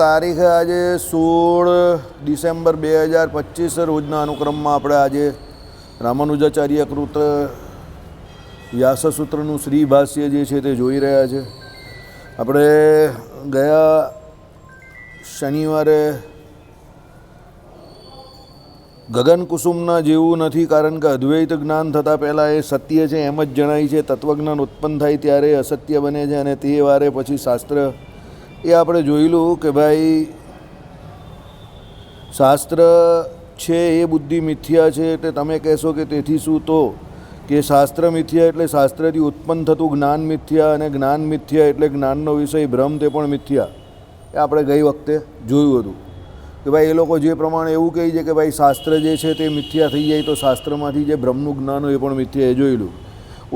તારીખ આજે 16 ડિસેમ્બર 2025 રોજના અનુક્રમમાં આપણે આજે રામાનુજાચાર્ય કૃત વ્યાસસૂત્રનું શ્રી ભાષ્ય જે છે તે જોઈ રહ્યા છે. આપણે ગયા શનિવારે ગગન કુસુમના જેવું નથી, કારણ કે અદ્વૈત જ્ઞાન થતાં પહેલાં એ સત્ય છે એમ જ જણાય છે. તત્વજ્ઞાન ઉત્પન્ન થાય ત્યારે અસત્ય બને છે અને તે વારે પછી શાસ્ત્ર એ આપણે જોયેલું કે ભાઈ શાસ્ત્ર છે એ બુદ્ધિ મિથ્યા છે. એટલે તમે કહેશો કે તેથી શું, તો કે શાસ્ત્ર મિથ્યા એટલે શાસ્ત્રથી ઉત્પન્ન થતું જ્ઞાન મિથ્યા, અને જ્ઞાન મિથ્યા એટલે જ્ઞાનનો વિષય ભ્રમ તે પણ મિથ્યા. એ આપણે ગઈ વખતે જોયું હતું કે ભાઈ એ લોકો જે પ્રમાણે એવું કહે છે કે ભાઈ શાસ્ત્ર જે છે તે મિથ્યા થઈ જાય, તો શાસ્ત્રમાંથી જે બ્રહ્મનું જ્ઞાન હોય એ પણ મિથ્યા. એ જોયેલું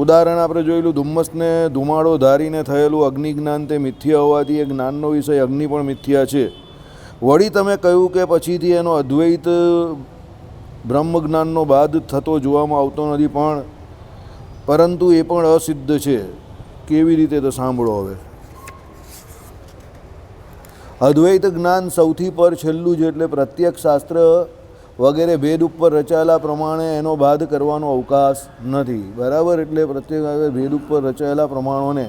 ઉદાહરણ આપણે જોયેલું. ધુમ્મસને ધુમાડો ધારીને થયેલું અગ્નિ જ્ઞાન તે મિથ્યા હોવાથી એ જ્ઞાનનો વિષય અગ્નિ પણ મિથ્યા છે. વળી તમે કહ્યું કે પછીથી એનો અદ્વૈત બ્રહ્મ જ્ઞાનનો બાદ થતો જોવામાં આવતો નથી, પરંતુ એ પણ અસિદ્ધ છે. કેવી રીતે, તો સાંભળો હવે. અદ્વૈત જ્ઞાન સૌથી પર છેલ્લું છે, એટલે પ્રત્યક્ષ શાસ્ત્ર વગેરે ભેદ ઉપર રચાયેલા પ્રમાણે એનો બાદ કરવાનો અવકાશ નથી. બરાબર? એટલે પ્રત્યેક ભેદ ઉપર રચાયેલા પ્રમાણોને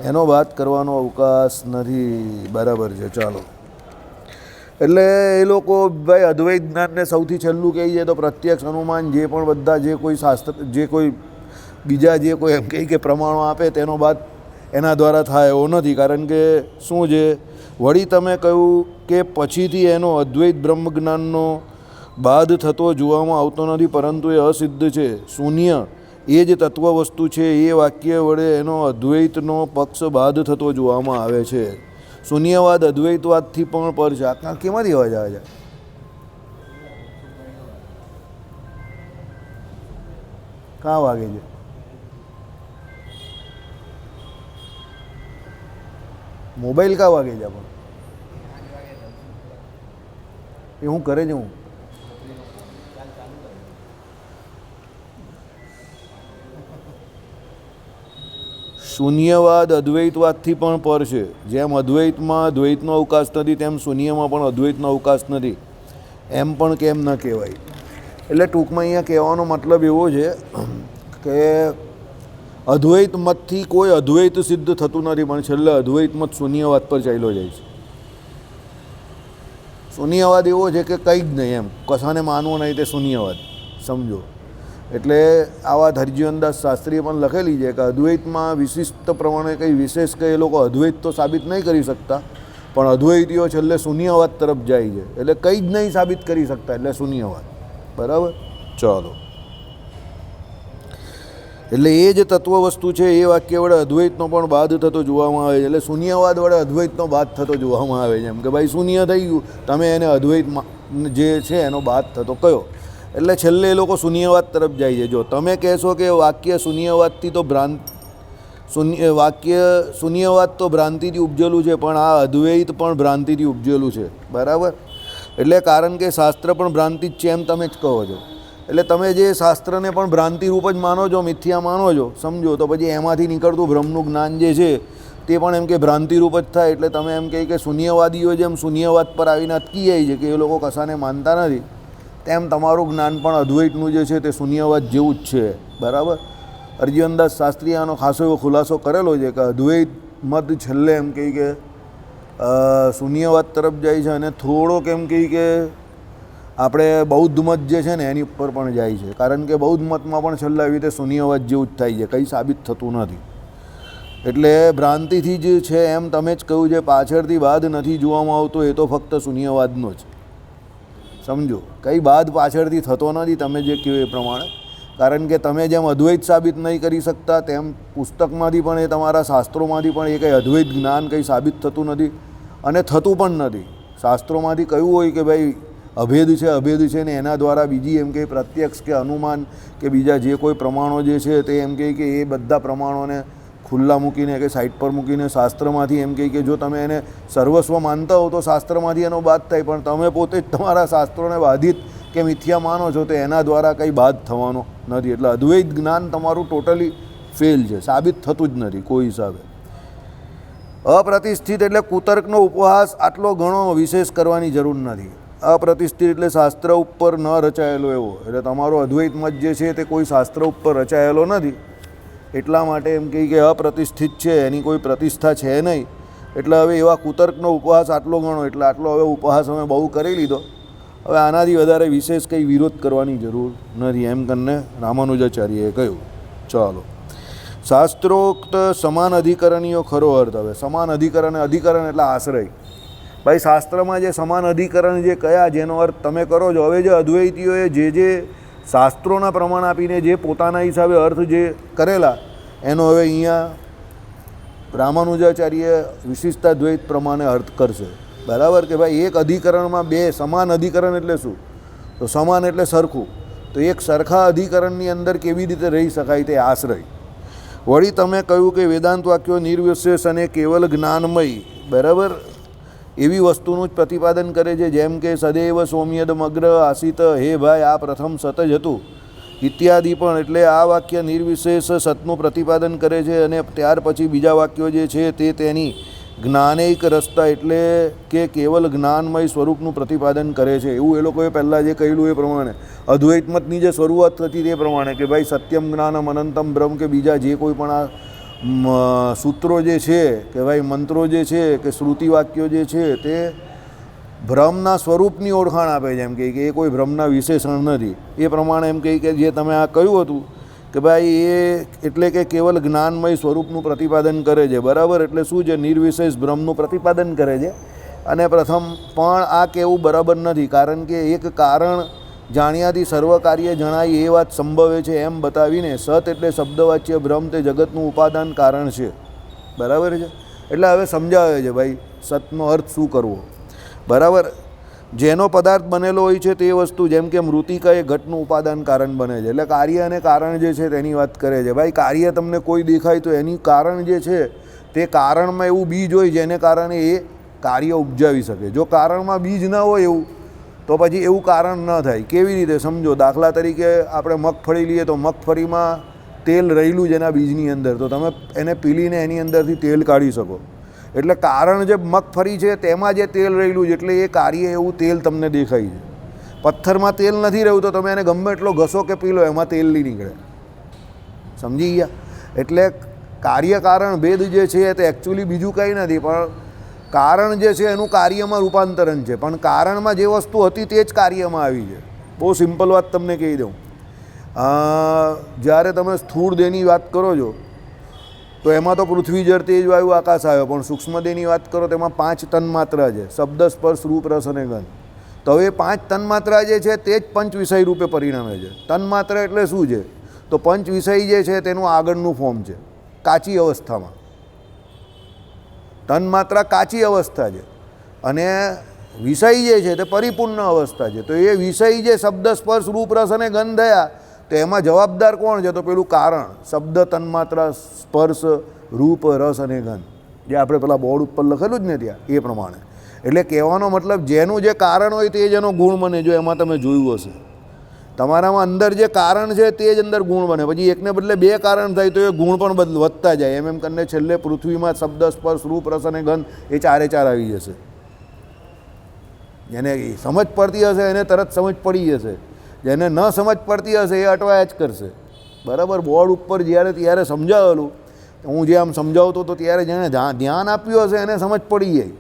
એનો બાદ કરવાનો અવકાશ નથી. બરાબર છે. ચાલો, એટલે એ લોકો ભાઈ અદ્વૈત જ્ઞાનને સૌથી છેલ્લું કહે છે, તો પ્રત્યક્ષ અનુમાન જે પણ બધા જે કોઈ શાસ્ત્ર જે કોઈ બીજા જે કોઈ એમ કહે કે પ્રમાણો આપે તેનો બાદ એના દ્વારા થાય એવો નથી. કારણ કે શું છે, વળી તમે કહ્યું કે પછીથી એનો અદ્વૈત બ્રહ્મ જ્ઞાનનો બાદ થતો જોવામાં આવતો નથી, પરંતુ એ અસિદ્ધ છે. શૂન્ય એ જ તત્વ વસ્તુ છે, એ વાક્ય વડે એનો અદ્વૈતનો પક્ષ બાદ થતો જોવામાં આવે છે. શૂન્યવાદ અદ્વૈતવાદથી પણ પર છે. આ કેમાંથી અવાજ આવે છે? કાં વાગે છે? મોબાઈલ કાં વાગે છે? પણ એ હું કરે છે. હું શૂન્યવાદ અદ્વૈતવાદથી પણ પર છે. જેમ અદ્વૈતમાં દ્વૈતનો અવકાશ નથી, તેમ શૂન્યમાં પણ અદ્વૈતનો અવકાશ નથી. એમ પણ કેમ ન કહેવાય? એટલે ટૂંકમાં અહીંયા કહેવાનો મતલબ એવો છે કે અદ્વૈત મતથી કોઈ અદ્વૈત સિદ્ધ થતું નથી, પણ છેલ્લે અદ્વૈત મત શૂન્યવાદ પર ચાલ્યો જાય છે. શૂન્યવાદ એવો છે કે કંઈ જ નહીં, એમ કશાને માનવું નહીં, તે શૂન્યવાદ સમજો. એટલે આ વાત હરજીવનદાસ શાસ્ત્રીએ પણ લખેલી છે કે અદ્વૈતમાં વિશિષ્ટ પ્રમાણે કંઈ વિશેષ કે એ લોકો અદ્વૈત તો સાબિત નહીં કરી શકતા, પણ અદ્વૈતીઓ છેલ્લે શૂન્યવાદ તરફ જાય છે. એટલે કંઈ જ નહીં સાબિત કરી શકતા, એટલે શૂન્યવાદ. બરાબર? ચાલો, એટલે એ જ તત્વ વસ્તુ છે એ વાક્ય વડે અદ્વૈતનો પણ બાદ થતો જોવામાં આવે છે. એટલે શૂન્યવાદ વડે અદ્વૈતનો બાદ થતો જોવામાં આવે છે. એમ કે ભાઈ શૂન્ય થઈ ગયું, તમે એને અદ્વૈતમાં જે છે એનો બાદ થતો કયો, એટલે છેલ્લે એ લોકો શૂન્યવાદ તરફ જાય છે. જો તમે કહેશો કે વાક્ય શૂન્યવાદથી તો વાક્ય શૂન્યવાદ તો ભ્રાંતિથી ઉપજેલું છે, પણ આ અદ્વૈત પણ ભ્રાંતિથી ઉપજેલું છે. બરાબર? એટલે કારણ કે શાસ્ત્ર પણ ભ્રાંતિ જ છે એમ તમે જ કહો છો. એટલે તમે જે શાસ્ત્રને પણ ભ્રાંતિરૂપ જ માનો છો, મિથ્યા માનો છો, સમજો, તો પછી એમાંથી નીકળતું બ્રહ્મનું જ્ઞાન જે છે તે પણ એમ કે ભ્રાંતિરૂપ જ થાય. એટલે તમે એમ કહે કે શૂન્યવાદીઓ જેમ શૂન્યવાદ પર આવીને અટકી જાય છે કે એ લોકો કશાને માનતા નથી, તેમ તમારું જ્ઞાન પણ અદ્વૈતનું જે છે તે શૂન્યવાદ જેવું જ છે. બરાબર? હરજીવનદાસ શાસ્ત્રીએ આનો ખાસો એવો ખુલાસો કરેલો છે કે અદ્વૈત મત છેલ્લે એમ કહે કે શૂન્યવાદ તરફ જાય છે, અને થોડોક એમ કહે કે આપણે બૌદ્ધ મત જે છે ને એની ઉપર પણ જાય છે. કારણ કે બૌદ્ધ મતમાં પણ છેલ્લે આવી રીતે શૂન્યવાદ જેવું જ થાય છે, કંઈ સાબિત થતું નથી. એટલે ભ્રાંતિથી જ છે એમ તમે જ કહ્યું છે, પાછળથી બાદ નથી જોવામાં આવતો, એ તો ફક્ત શૂન્યવાદનો જ સમજો. કંઈ બાદ પાછળથી થતો નથી તમે જે કહ્યું એ પ્રમાણે. કારણ કે તમે જેમ અદ્વૈત સાબિત નહીં કરી શકતા, તેમ પુસ્તકમાંથી પણ એ તમારા શાસ્ત્રોમાંથી પણ એ કંઈ અદ્વૈત જ્ઞાન કંઈ સાબિત થતું નથી, અને થતું પણ નથી. શાસ્ત્રોમાંથી કહ્યું હોય કે ભાઈ અભેદ છે ને એના દ્વારા બીજી એમ કે પ્રત્યક્ષ કે અનુમાન કે બીજા જે કોઈ પ્રમાણો જે છે તે એમ કહે કે એ બધા પ્રમાણોને ખુલ્લા મૂકીને કે સાઈડ પર મૂકીને શાસ્ત્રમાંથી એમ કહે કે જો તમે એને સર્વસ્વ માનતા હો તો શાસ્ત્રમાંથી એનો બાદ થાય, પણ તમે પોતે જ તમારા શાસ્ત્રોને બાધિત કે મિથ્યા માનો છો તો એના દ્વારા કંઈ બાદ થવાનો નથી. એટલે અદ્વૈત જ્ઞાન તમારું ટોટલી ફેલ છે, સાબિત થતું જ નથી કોઈ હિસાબે. અપ્રતિષ્ઠિત એટલે કુતર્કનો ઉપહાસ આટલો ઘણો વિશેષ કરવાની જરૂર નથી. અપ્રતિષ્ઠિત એટલે શાસ્ત્ર ઉપર ન રચાયેલો એવો, એટલે તમારો અદ્વૈત મત જે છે તે કોઈ શાસ્ત્ર ઉપર રચાયેલો નથી, એટલા માટે એમ કહે કે અપ્રતિષ્ઠિત છે, એની કોઈ પ્રતિષ્ઠા છે નહીં. એટલે હવે એવા કુતર્કનો ઉપહાસ આટલો ગણો, એટલે આટલો હવે ઉપહાસ અમે બહુ કરી લીધો, હવે આનાથી વધારે વિશેષ કંઈ વિરોધ કરવાની જરૂર નથી, એમ કરીને રામાનુજાચાર્યએ કહ્યું. ચાલો, શાસ્ત્રોક્ત સમાન અધિકરણીયો ખરો અર્થ. હવે સમાન અધિકરણ, અધિકરણ એટલે આશ્રય. ભાઈ શાસ્ત્રમાં જે સમાન અધિકરણ જે કયા, જેનો અર્થ તમે કરો છો. હવે જે અદ્વૈતીઓએ જે શાસ્ત્રોના પ્રમાણ આપીને જે પોતાના હિસાબે અર્થ જે કરેલા, એનો હવે અહીંયા રામાનુજાચાર્ય વિશિષ્ટાદ્વૈત પ્રમાણે અર્થ કરશે. બરાબર કે ભાઈ એક અધિકરણમાં બે સમાન અધિકરણ એટલે શું? તો સમાન એટલે સરખું. તો એક સરખા અધિકરણની અંદર કેવી રીતે રહી શકાય તે આશ્રય. વળી તમે કહ્યું કે વેદાંત વાક્યો નિર્વિશેષ અને કેવલ જ્ઞાનમય, બરાબર, એવી વસ્તુનું જ પ્રતિપાદન કરે છે, જેમ કે સદૈવ સૌમ્યદમગ્ર આસિત, હે ભાઈ આ પ્રથમ સત જ હતું ઇત્યાદિ. પણ એટલે આ વાક્ય નિર્વિશેષ સતનું પ્રતિપાદન કરે છે, અને ત્યાર પછી બીજા વાક્યો જે છે તે તેની જ્ઞાનૈક રસતા એટલે કે કેવલ જ્ઞાનમય સ્વરૂપનું પ્રતિપાદન કરે છે. એવું એ લોકોએ પહેલાં જે કહેલું એ પ્રમાણે અદ્વૈત મતની જે શરૂઆત થતી તે પ્રમાણે કે ભાઈ સત્યમ જ્ઞાનમ અનંતમ બ્રહ્મ, કે બીજા જે કોઈ પણ આ સૂત્રો જે છે કે ભાઈ મંત્રો જે છે કે શ્રુતિ વાક્યો જે છે તે ભ્રમના સ્વરૂપની ઓળખાણ આપે છે, એમ કે એ કોઈ ભ્રમના વિશેષણ નથી. એ પ્રમાણે એમ કહી કે જે તમે આ કહ્યું હતું કે ભાઈ એ એટલે કે કેવલ જ્ઞાનમય સ્વરૂપનું પ્રતિપાદન કરે છે, બરાબર. એટલે શું છે? નિર્વિશેષ બ્રહ્મનું પ્રતિપાદન કરે છે. અને પ્રથમ પણ આ કહેવું બરાબર નથી, કારણ કે એક કારણ જાણ્યાથી સર્વ કાર્ય જણાય એ વાત સંભવે છે એમ બતાવીને સત એટલે શબ્દવાચ્ય બ્રહ્મ તે જગતનું ઉપાદાન કારણ છે, બરાબર છે. એટલે હવે સમજાવે છે ભાઈ સતનો અર્થ શું કરવો, બરાબર. જેનો પદાર્થ બનેલો હોય છે તે વસ્તુ, જેમ કે મૃતિકા એ ઘટનું ઉપાદાન કારણ બને છે. એટલે કાર્ય અને કારણ જે છે તેની વાત કરે છે. ભાઈ કાર્ય તમને કોઈ દેખાય તો એની કારણ જે છે તે કારણમાં એવું બીજ હોય જેને કારણે એ કાર્ય ઉપજાવી શકે. જો કારણમાં બીજ ન હોય એવું તો પછી એવું કારણ ન થાય. કેવી રીતે સમજો? દાખલા તરીકે આપણે મગફળી લઈએ તો મગફળીમાં તેલ રહેલું જ એના બીજની અંદર, તો તમે એને પીલીને એની અંદરથી તેલ કાઢી શકો. એટલે કારણ જે મગફળી છે તેમાં જે તેલ રહેલું છે, એટલે એ કાર્ય એવું તેલ તમને દેખાય છે. પથ્થરમાં તેલ નથી રહ્યું તો તમે એને ગમે એટલો ઘસો કે પી લો, એમાં તેલ નહીં નીકળે. સમજી ગયા? એટલે કાર્ય કારણ ભેદ જે છે તે એકચ્યુઅલી બીજું કંઈ નથી, પણ કારણ જે છે એનું કાર્યમાં રૂપાંતરણ છે. પણ કારણમાં જે વસ્તુ હતી તે જ કાર્યમાં આવી છે. બહુ સિમ્પલ વાત તમને કહી દઉં. જ્યારે તમે સ્થૂળ દેહની વાત કરો છો તો એમાં તો પૃથ્વી જળ તેજ વાયુ આકાશ આવ્યો, પણ સૂક્ષ્મ દેહની વાત કરો તેમાં 5 તન્માત્રા છે: શબ્દ, સ્પર્શ, રૂપ, રસ અને ગંધ. તો હવે 5 તન્માત્રા જે છે તે જ પંચ વિષય રૂપે પરિણમે છે. તન્માત્રા એટલે શું છે? તો પંચ વિષય જે છે તેનું આગળનું ફોર્મ છે કાચી અવસ્થામાં. તન્માત્રા કાચી અવસ્થા છે અને વિષય જે છે તે પરિપૂર્ણ અવસ્થા છે. તો એ વિષય જે શબ્દ, સ્પર્શ, રૂપ, રસ અને ગંધ થયા, તો એમાં જવાબદાર કોણ છે? તો પેલું કારણ, શબ્દ, તન્માત્રા, સ્પર્શ, રૂપ, રસ અને ગંધ, જે આપણે પેલા બોર્ડ ઉપર લખેલું જ ને ત્યાં, એ પ્રમાણે. એટલે કહેવાનો મતલબ જેનું જે કારણ હોય તે જ એનો ગુણ બને. જો એમાં તમે જોયું હશે, તમારામાં અંદર જે કારણ છે તે જ અંદર ગુણ બને. પછી એકને બદલે 2 કારણ થાય તો એ ગુણ પણ વધતા જાય. એમ કરીને છેલ્લે પૃથ્વીમાં શબ્દ, સ્પર્શ, રૂપ, રસ અને ગંધ એ 4 આવી જશે. જેને સમજ પડતી હશે એને તરત સમજ પડી જશે, જેને ન સમજ પડતી હશે એ અટવાયા જ કરશે, બરાબર. બોર્ડ ઉપર જ્યારે ત્યારે સમજાવેલું, હું જે આમ સમજાવતો હતો ત્યારે જેને ધ્યાન આપ્યું હશે એને સમજ પડી જાય.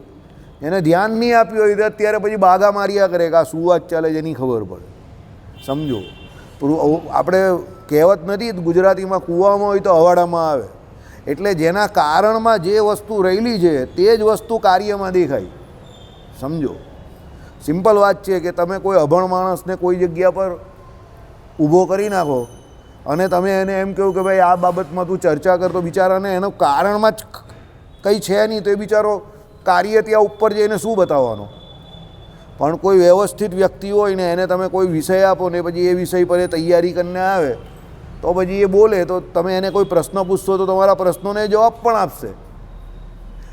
એને ધ્યાન નહીં આપ્યું હોય તો અત્યારે પછી બાગા માર્યા કરે કે આ શું વાત ચાલે છે એની ખબર પડે. સમજો, આપણે કહેવત નથી ગુજરાતીમાં, કૂવામાં હોય તો હવાડામાં આવે. એટલે જેના કારણમાં જે વસ્તુ રહેલી છે તે જ વસ્તુ કાર્યમાં દેખાય. સમજો, સિમ્પલ વાત છે કે તમે કોઈ અભણ માણસને કોઈ જગ્યા પર ઊભો કરી નાખો અને તમે એને એમ કહો કે ભાઈ આ બાબતમાં તું ચર્ચા કર, તો બિચારાને એનું કારણમાં જ કંઈ છે નહીં, તો એ બિચારો કાર્ય ત્યાં ઉપર જઈને શું બતાવવાનો. પણ કોઈ વ્યવસ્થિત વ્યક્તિ હોય ને એને તમે કોઈ વિષય આપો ને પછી એ વિષય પર એ તૈયારી કરીને આવે તો પછી એ બોલે તો તમે એને કોઈ પ્રશ્ન પૂછશો તો તમારા પ્રશ્નોને જવાબ પણ આપશે.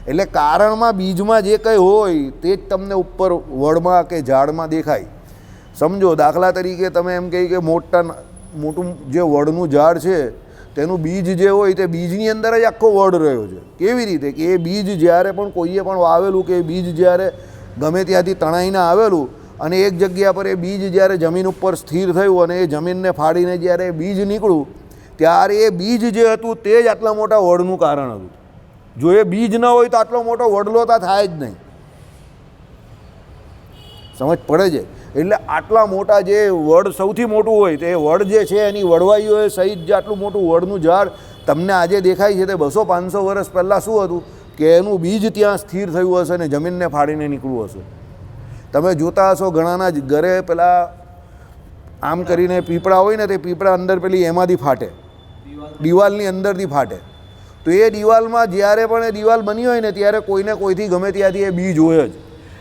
એટલે કારણમાં, બીજમાં જે કંઈ હોય તે જ તમને ઉપર વડમાં કે ઝાડમાં દેખાય. સમજો, દાખલા તરીકે તમે એમ કહી કે મોટું જે વડનું ઝાડ છે તેનું બીજ જે હોય તે બીજની અંદર જ આખો વડ રહ્યો છે. કેવી રીતે કે એ બીજ જ્યારે પણ કોઈએ પણ વાવેલું કે એ બીજ જ્યારે ગમે ત્યાંથી તણાઈને આવેલું અને એક જગ્યા પર એ બીજ જ્યારે જમીન ઉપર સ્થિર થયું અને એ જમીનને ફાડીને જ્યારે એ બીજ નીકળ્યું ત્યારે એ બીજ જે હતું તે જ આટલા મોટા વડનું કારણ હતું. જો એ બીજ ન હોય તો આટલો મોટો વડલો તો થાય જ નહીં. સમજ પડે છે? એટલે આટલા મોટા જે વડ સૌથી મોટું હોય તે વડ જે છે એની વડવાઈઓએ સહિત જે આટલું મોટું વડનું ઝાડ તમને આજે દેખાય છે તે 200-500 વર્ષ પહેલાં શું હતું કે એનું બીજ ત્યાં સ્થિર થયું હશે ને જમીનને ફાડીને નીકળ્યું હશે. તમે જોતા હશો ઘણાના જ ઘરે પેલા આમ કરીને પીપળા હોય ને તે પીપળા અંદર પેલી એમાંથી ફાટે, દિવાલની અંદરથી ફાટે. તો એ દિવાલમાં જ્યારે પણ એ દિવાલ બની હોય ને ત્યારે કોઈને કોઈથી ગમે ત્યાંથી એ બીજ હોય જ.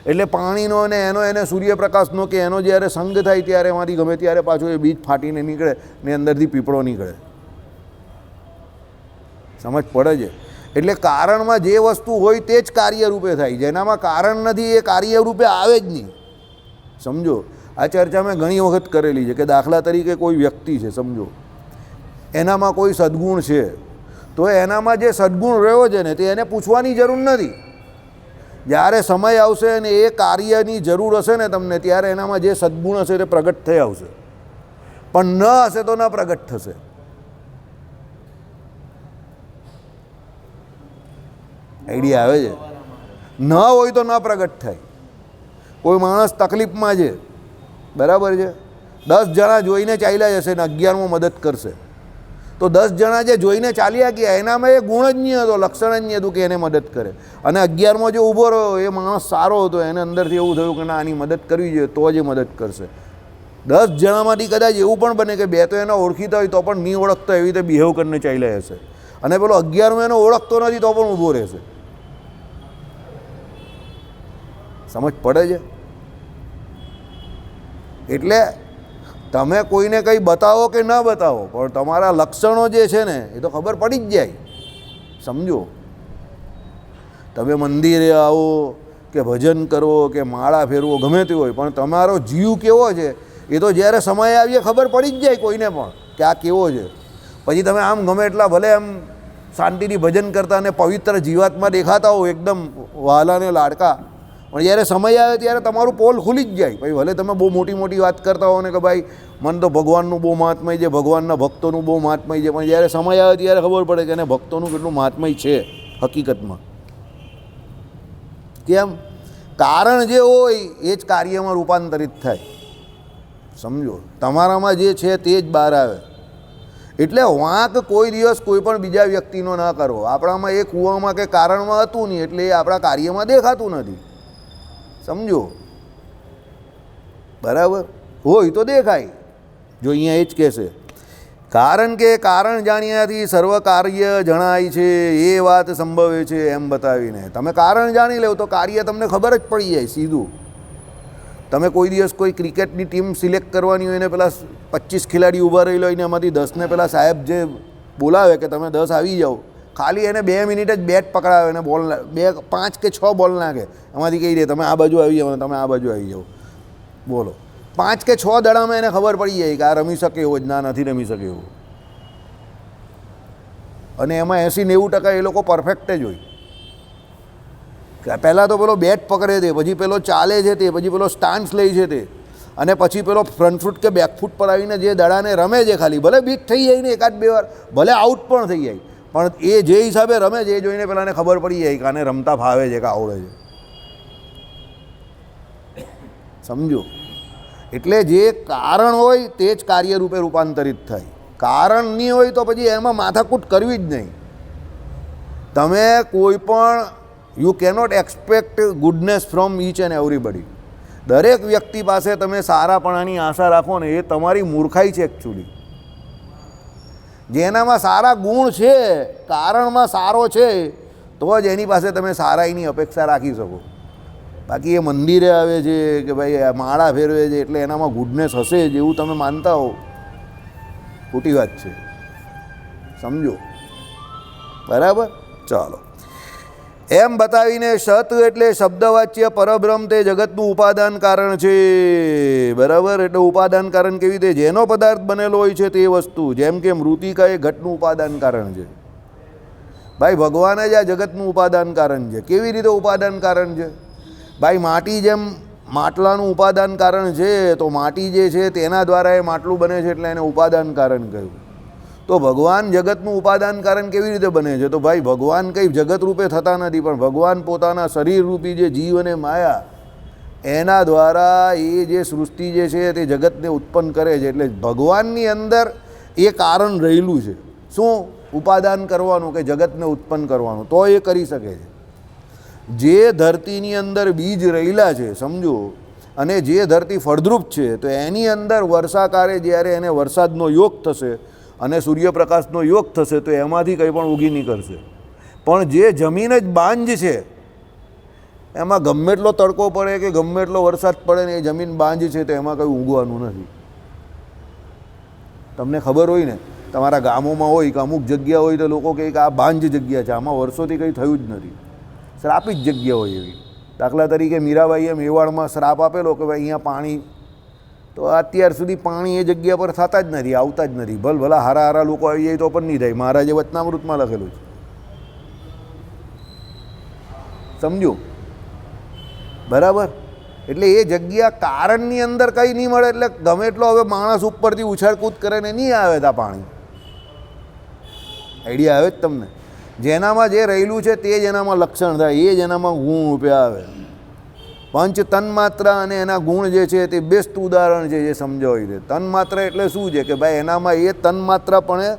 એટલે પાણીનો અને એને સૂર્યપ્રકાશનો કે એનો જ્યારે સંગ થાય ત્યારે એમાંથી ગમે ત્યારે પાછું એ બીજ ફાટીને નીકળે ને અંદરથી પીપળો નીકળે. સમજ પડે છે? એટલે કારણમાં જે વસ્તુ હોય તે જ કાર્યરૂપે થાય, જેનામાં કારણ નથી એ કાર્યરૂપે આવે જ નહીં. સમજો, આ ચર્ચા મેં ઘણી વખત કરેલી છે કે દાખલા તરીકે કોઈ વ્યક્તિ છે, સમજો એનામાં કોઈ સદ્ગુણ છે, તો એનામાં જે સદ્ગુણ રહ્યો છે ને તે એને પૂછવાની જરૂર નથી. જ્યારે સમય આવશે ને એ કાર્યની જરૂર હશે ને તમને ત્યારે એનામાં જે સદ્ગુણ હશે તે પ્રગટ થઈ આવશે, પણ ન હશે તો ન પ્રગટ થશે. આઈડિયા આવે છે? ન હોય તો ન પ્રગટ થાય. કોઈ માણસ તકલીફમાં છે, બરાબર છે, 10 જણા જોઈને ચાલ્યા જશે ને 11મો મદદ કરશે, તો 10 જણા જે જોઈને ચાલ્યા ગયા એનામાં એ ગુણ જ નહીં હતો, લક્ષણ જ નહીં હતું કે એને મદદ કરે. અને 11મો જે ઊભો રહ્યો એ માણસ સારો હતો, એને અંદરથી એવું થયું કે ના આની મદદ કરવી જોઈએ તો જ એ મદદ કરશે. 10 જણામાંથી કદાચ એવું પણ બને કે 2 તો એને ઓળખીતા હોય તો પણ નહીં ઓળખતા એવી રીતે બિહેવ કરીને ચાલ્યા હશે, અને પેલો 11મો એને ઓળખતો નથી તો પણ ઊભો રહેશે. સમજ પડે છે? એટલે તમે કોઈને કંઈ બતાવો કે ન બતાવો પણ તમારા લક્ષણો જે છે ને એ તો ખબર પડી જ જાય. સમજો, તમે મંદિરે આવો કે ભજન કરો કે માળા ફેરવો ગમે તે હોય પણ તમારો જીવ કેવો છે એ તો જ્યારે સમય આવીએ ખબર પડી જ જાય કોઈને પણ કે આ કેવો છે. પછી તમે આમ ગમે એટલા ભલે આમ શાંતિથી ભજન કરતા અને પવિત્ર જીવાત્મા દેખાતા હો, એકદમ વહાલા ને લાડકા, પણ જ્યારે સમય આવે ત્યારે તમારું પોલ ખુલી જ જાય. ભાઈ ભલે તમે બહુ મોટી મોટી વાત કરતા હો ને કે ભાઈ મને તો ભગવાનનું બહુ મહાત્મય છે, ભગવાનના ભક્તોનું બહુ મહાત્મય છે, પણ જ્યારે સમય આવે ત્યારે ખબર પડે કે એને ભક્તોનું કેટલું મહાત્મય છે હકીકતમાં. કેમ? કારણ જે હોય એ જ કાર્યમાં રૂપાંતરિત થાય. સમજો, તમારામાં જે છે તે જ બહાર આવે. એટલે વાંક કોઈ દિવસ કોઈ પણ બીજા વ્યક્તિનો ના કરવો. આપણામાં એ કૂવામાં કે કારણમાં હતું નહીં એટલે એ આપણા કાર્યમાં દેખાતું નથી. સમજો, બરાબર? હોય તો દેખાય. જો અહીંયા એ જ કહેશે, કારણ કે કારણ જાણ્યાથી સર્વ કાર્ય જણાય છે એ વાત સંભવે છે એમ બતાવીને. તમે કારણ જાણી લો તો કાર્ય તમને ખબર જ પડી જાય સીધું. તમે કોઈ દિવસ કોઈ ક્રિકેટની ટીમ સિલેક્ટ કરવાની હોય ને પેલા 25 ખેલાડી ઊભા રહેલા હોય ને એમાંથી 10ને પેલા સાહેબ જે બોલાવે કે તમે 10 આવી જાઓ, ખાલી એને 2 મિનિટ જ બેટ પકડાવે અને બોલ 5 કે 6 બોલ નાખે, એમાંથી કહી દે તમે આ બાજુ આવી જાઓ, તમે આ બાજુ આવી જાઓ. બોલો, 5 કે 6 દડામાં એને ખબર પડી જાય કે આ રમી શકે એવો જ, ના નથી રમી શકે એવું. અને એમાં 80-90% એ લોકો પરફેક્ટ જ હોય. પહેલાં તો પેલો બેટ પકડે છે, પછી પેલો ચાલે છે તે, પછી પેલો સ્ટાન્સ લે છે તે, અને પછી પેલો ફ્રન્ટ ફૂટ કે બેક ફૂટ પર આવીને જે દડાને રમે છે, ખાલી ભલે બીટ થઈ જાય ને 1-2 વાર, ભલે આઉટ પણ થઈ જાય, પણ એ જે હિસાબે રમે છે એ જોઈને પેલાને ખબર પડી જાય કે આને રમતા ફાવે છે કે આવડે છે. સમજો, એટલે જે કારણ હોય તે જ કાર્યરૂપે રૂપાંતરિત થાય. કારણ નહીં હોય તો પછી એમાં માથાકૂટ કરવી જ નહીં. તમે કોઈ પણ you cannot expect goodness from each and everybody. દરેક વ્યક્તિ પાસે તમે સારાપણાની આશા રાખો ને એ તમારી મૂર્ખાઈ છે એકચ્યુઅલી. જેનામાં સારા ગુણ છે, કારણમાં સારો છે, તો જ એની પાસે તમે સારાઈની અપેક્ષા રાખી શકો. બાકી એ મંદિરે આવે છે કે ભાઈ માળા ફેરવે છે એટલે એનામાં ગુડનેસ હશે જ એવું તમે માનતા હો, ખોટી વાત છે. સમજો, બરાબર? ચાલો, એમ બતાવીને સત એટલે શબ્દવાચ્ય પરબ્રહ્મ તે જગતનું ઉપાદાન કારણ છે. બરાબર. એટલે ઉપાદાન કારણ કેવી રીતે? જેનો પદાર્થ બનેલો હોય છે તે વસ્તુ, જેમ કે મૃતિકા એ ઘટનું ઉપાદાન કારણ છે. ભાઈ ભગવાન જ આ જગતનું ઉપાદાન કારણ છે. કેવી રીતે ઉપાદાન કારણ છે? ભાઈ માટી જેમ માટલાનું ઉપાદાન કારણ છે, તો માટી જે છે તેના દ્વારા એ માટલું બને છે, એટલે એને ઉપાદાન કારણ કહ્યું. તો ભગવાન જગતનું ઉપાદાન કારણ કેવી રીતે બને છે? તો ભાઈ ભગવાન કંઈ જગત રૂપે થતા નથી, પણ ભગવાન પોતાના શરીર રૂપી જે જીવ અને માયા એના દ્વારા એ જે સૃષ્ટિ જે છે તે જગતને ઉત્પન્ન કરે છે. એટલે ભગવાનની અંદર એ કારણ રહેલું છે. શું? ઉપાદાન કરવાનું, કે જગતને ઉત્પન્ન કરવાનું, તો એ કરી શકે છે. જે ધરતીની અંદર બીજ રહેલા છે, સમજો, અને જે ધરતી ફળદ્રુપ છે, તો એની અંદર વર્ષાકારે જ્યારે એને વરસાદનો યોગ થશે અને સૂર્યપ્રકાશનો યોગ થશે, તો એમાંથી કંઈ પણ ઉગી નીકળશે. પણ જે જમીન જ બાંજ છે, એમાં ગમે એટલો તડકો પડે કે ગમે એટલો વરસાદ પડે ને, એ જમીન બાંજ છે, તો એમાં કંઈ ઉગવાનું નથી. તમને ખબર હોય ને, તમારા ગામોમાં હોય કે અમુક જગ્યા હોય તો લોકો કહે કે આ બાંજ જગ્યા છે, આમાં વર્ષોથી કંઈ થયું જ નથી, શ્રાપિત જગ્યા હોય એવી. દાખલા તરીકે મીરાબાઈએ મેવાડમાં શ્રાપ આપેલો કે ભાઈ અહીંયા પાણી, તો અત્યાર સુધી પાણી એ જગ્યા પર થતા જ નથી, આવતા જ નથી. ભલા હારા હારા લોકો આવી જાય તો પણ નહીં થાય. મહારાજે વચનામૃતમાં લખેલું છે, સમજો. બરાબર. એટલે એ જગ્યા કારણની અંદર કંઈ નહીં મળે, એટલે ગમે એટલો હવે માણસ ઉપરથી ઉછાળકૂદ કરે ને નહીં આવે ત્યાં પાણી. આઈડિયા આવે જ તમને? જેનામાં જે રહેલું છે તે જ એનામાં લક્ષણ થાય, એ જ એનામાં ગુણ રૂપે આવે. પંચ તન્માત્રા અને એના ગુણ જે છે તે બેસ્ટ ઉદાહરણ છે જે સમજાવી દે. તન્માત્રા એટલે શું છે? કે ભાઈ એનામાં એ તન્માત્રા પણ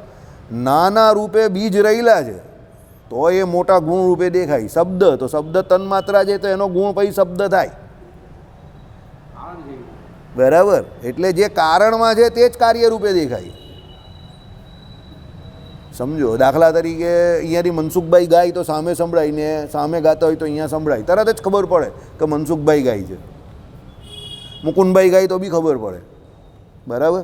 નાના રૂપે બીજ રહેલા છે, તો એ મોટા ગુણ રૂપે દેખાય. શબ્દ, તો શબ્દ તન્માત્રા છે, તો એનો ગુણ પછી શબ્દ થાય. બરાબર. એટલે જે કારણમાં છે તે જ કાર્ય રૂપે દેખાય. સમજો. દાખલા તરીકે અહીંયાથી મનસુખભાઈ ગાય તો સામે સંભળાય, ને સામે ગાતા હોય તો અહીંયા સંભળાય. તરત જ ખબર પડે કે મનસુખભાઈ ગાય છે. મુકુંદભાઈ ગાય તો બી ખબર પડે. બરાબર.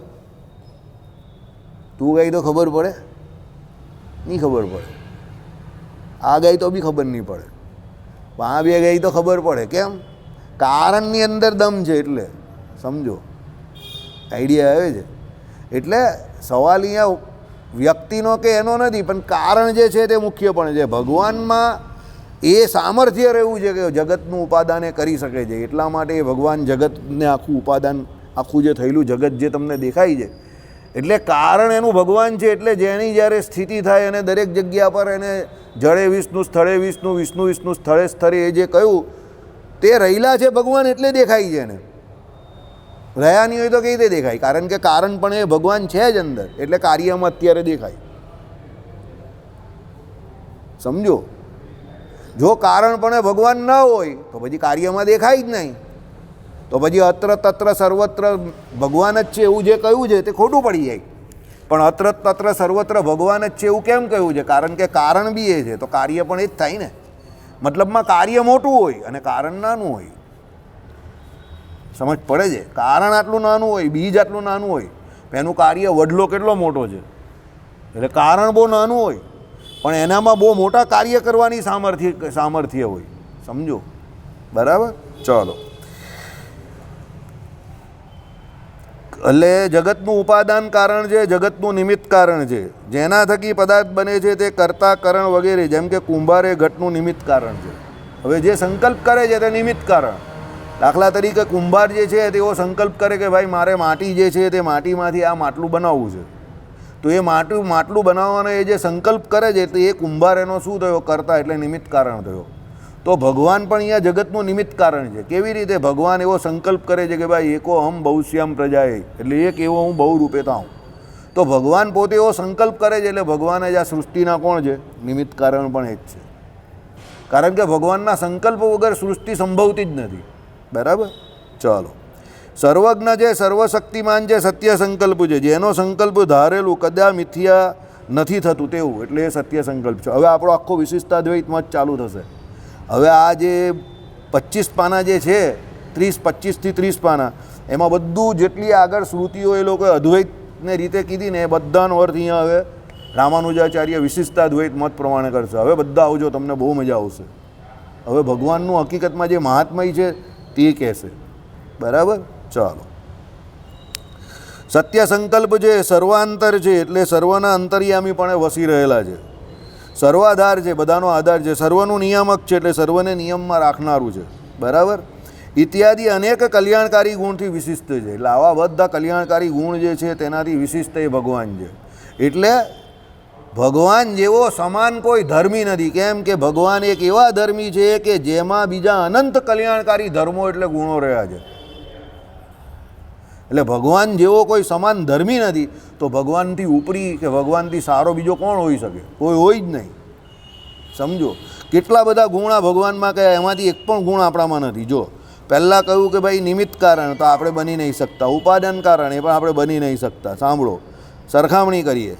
તું ગાય તો ખબર પડે? નહીં ખબર પડે. આ ગાય તો બી ખબર નહીં પડે. આ બે ગાય તો ખબર પડે. કેમ? કારણની અંદર દમ છે એટલે. સમજો. આઈડિયા આવે છે? એટલે સવાલ અહીંયા વ્યક્તિનો કે એનો નથી, પણ કારણ જે છે તે મુખ્ય પણ છે. ભગવાનમાં એ સામર્થ્ય રહેવું છે કે જગતનું ઉપાદાન એ કરી શકે છે. એટલા માટે એ ભગવાન જગતને આખું ઉપાદાન, આખું જે થયેલું જગત જે તમને દેખાય છે, એટલે કારણ એનું ભગવાન છે. એટલે જેની જ્યારે સ્થિતિ થાય અને દરેક જગ્યા પર એને જળે વિષ્ણુ, સ્થળે વિષ્ણુ, વિષ્ણુ વિષ્ણુ, સ્થળે સ્થળે એ જે કહ્યું તે રહેલા છે ભગવાન, એટલે દેખાય છે. એને રહ્યા નહીં હોય તો કઈ રીતે દેખાય? કારણ કે કારણ પણ એ ભગવાન છે જ અંદર, એટલે કાર્યમાં અત્યારે દેખાય. સમજો. જો કારણ પણ એ ભગવાન ન હોય તો પછી કાર્યમાં દેખાય જ નહીં. તો પછી અત્ર તત્ર સર્વત્ર ભગવાન જ છે એવું જે કહ્યું છે તે ખોટું પડી જાય. પણ અત્ર તત્ર સર્વત્ર ભગવાન જ છે એવું કેમ કહ્યું છે? કારણ કે કારણ બી એ છે, તો કાર્ય પણ એ જ થાય ને. મતલબમાં કાર્ય મોટું હોય અને કારણ નાનું હોય. સમજ પડે છે? કારણ આટલું નાનું હોય, બીજ આટલું નાનું હોય, એનું કાર્ય વડલો કેટલો મોટો છે. એટલે કારણ બહુ નાનું હોય પણ એનામાં બહુ મોટા કાર્ય કરવાની સામર્થ્ય હોય. સમજો. બરાબર. ચાલો. એટલે જગતનું ઉપાદાન કારણ છે, જગતનું નિમિત્ત કારણ છે. જેના થકી પદાર્થ બને છે તે કર્તા, કરણ વગેરે. જેમ કે કુંભાર એ ઘટનું નિમિત્ત કારણ છે. હવે જે સંકલ્પ કરે છે તે નિમિત્ત કારણ. દાખલા તરીકે કુંભાર જે છે તેઓ સંકલ્પ કરે કે ભાઈ મારે માટી જે છે તે માટીમાંથી આ માટલું બનાવવું છે, તો એ માટલું બનાવવાનો એ જે સંકલ્પ કરે છે તો એ કુંભાર એનો શું થયો? કર્તા, એટલે નિમિત્ત કારણ થયો. તો ભગવાન પણ અહીંયા જગતનું નિમિત્ત કારણ છે. કેવી રીતે? ભગવાન એવો સંકલ્પ કરે છે કે ભાઈ એકો હમ બહુશ્યામ પ્રજાએ, એટલે એક એવો હું બહુ રૂપે થાઉં. તો ભગવાન પોતે એવો સંકલ્પ કરે છે, એટલે ભગવાન જ આ સૃષ્ટિના કોણ છે? નિમિત્ત કારણ પણ એ જ છે. કારણ કે ભગવાનના સંકલ્પ વગર સૃષ્ટિ સંભવતી જ નથી. બરાબર. ચાલો. સર્વજ્ઞ છે, સર્વશક્તિમાન છે, સત્ય સંકલ્પ છે. જેનો સંકલ્પ ધારેલું કદાચ મિથ્યા નથી થતું તેવું, એટલે એ સત્ય સંકલ્પ છે. હવે આપણો આખો વિશિષ્ટાદ્વૈત મત ચાલુ થશે. હવે આ જે 25 પાના જે છે, 25થી 30 પાના, એમાં બધું જેટલી આગળ શ્રુતિઓ એ લોકોએ અદ્વૈતને રીતે કીધી ને એ બધાનો અર્થ અહીંયા હવે રામાનુજાચાર્ય વિશિષ્ટાદ્વૈત મત પ્રમાણે કરશે. હવે બધા આવજો, તમને બહુ મજા આવશે. હવે ભગવાનનું હકીકતમાં જે મહાત્મય છે તે કહેશે. બરાબર. ચાલો. સત્ય સંકલ્પ છે સર્વાંતર છે, એટલે સર્વના અંતર્યામી પણ વસી રહેલા છે. સર્વાધાર છે, બધાનો આધાર છે. સર્વનું નિયામક છે, એટલે સર્વને નિયમમાં રાખનારું છે. બરાબર. ઇત્યાદિ અનેક કલ્યાણકારી ગુણથી વિશિષ્ટ છે. એટલે આવા બધા કલ્યાણકારી ગુણ જે છે તેનાથી વિશિષ્ટ એ ભગવાન છે. એટલે ભગવાન જેવો સમાન કોઈ ધર્મી નથી. કેમ કે ભગવાન એક એવા ધર્મી છે કે જેમાં બીજા અનંત કલ્યાણકારી ધર્મો એટલે ગુણો રહ્યા છે. એટલે ભગવાન જેવો કોઈ સમાન ધર્મી નથી. તો ભગવાનથી ઉપરી કે ભગવાનથી સારો બીજો કોણ હોઈ શકે? કોઈ હોય જ નહીં. સમજો, કેટલા બધા ગુણ આ ભગવાનમાં કહે, એમાંથી એક પણ ગુણ આપણામાં નથી. જો પહેલાં કહ્યું કે ભાઈ નિમિત્ત કારણ તો આપણે બની નહીં શકતા, ઉપાદાન કારણ એ પણ આપણે બની નહીં શકતા. સાંભળો, સરખામણી કરીએ.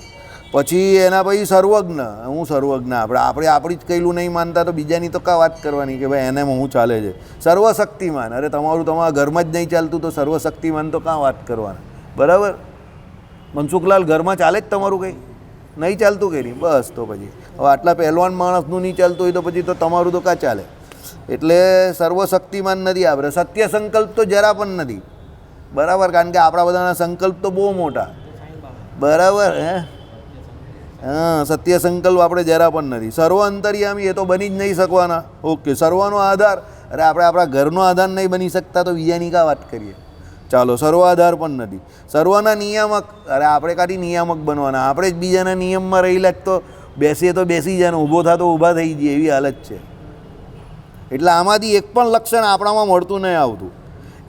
પછી એના પછી સર્વજ્ઞ, હું સર્વજ્ઞ. આપણે આપણી જ કહેલું નહીં માનતા તો બીજાની તો કા વાત કરવાની કે ભાઈ એને હું ચાલે છે. સર્વશક્તિમાન, અરે તમારા ઘરમાં જ નહીં ચાલતું તો સર્વશક્તિમાન તો કાં વાત કરવાના. બરાબર. મનસુખલાલ, ઘરમાં ચાલે જ તમારું કંઈ નહીં ચાલતું કે નહીં? બસ તો પછી હવે આટલા પહેલવાન માણસનું નહીં ચાલતું હોય તો પછી તો તમારું તો કાં ચાલે? એટલે સર્વશક્તિમાન નથી આપણે. સત્ય સંકલ્પ તો જરા પણ નથી. બરાબર. કારણ કે આપણા બધાના સંકલ્પ તો બહુ મોટા. બરાબર. હા, સત્ય સંકલ્પ આપણે જરા પણ નથી. સર્વ અંતર્યામી એ તો બની જ નહીં શકવાના. ઓકે. સર્વનો આધાર, અરે આપણે આપણા ઘરનો આધાર નહીં બની શકતા તો બીજાની કાં વાત કરીએ? ચાલો, સર્વ આધાર પણ નથી. સર્વના નિયામક, અરે આપણે કાંથી નિયામક બનવાના? આપણે જ બીજાના નિયમમાં રહેલા તો બેસીએ તો બેસી જાય ને ઊભો થાય તો ઊભા થઈ જઈએ, એવી હાલત છે. એટલે આમાંથી એક પણ લક્ષણ આપણામાં મળતું નહીં આવતું.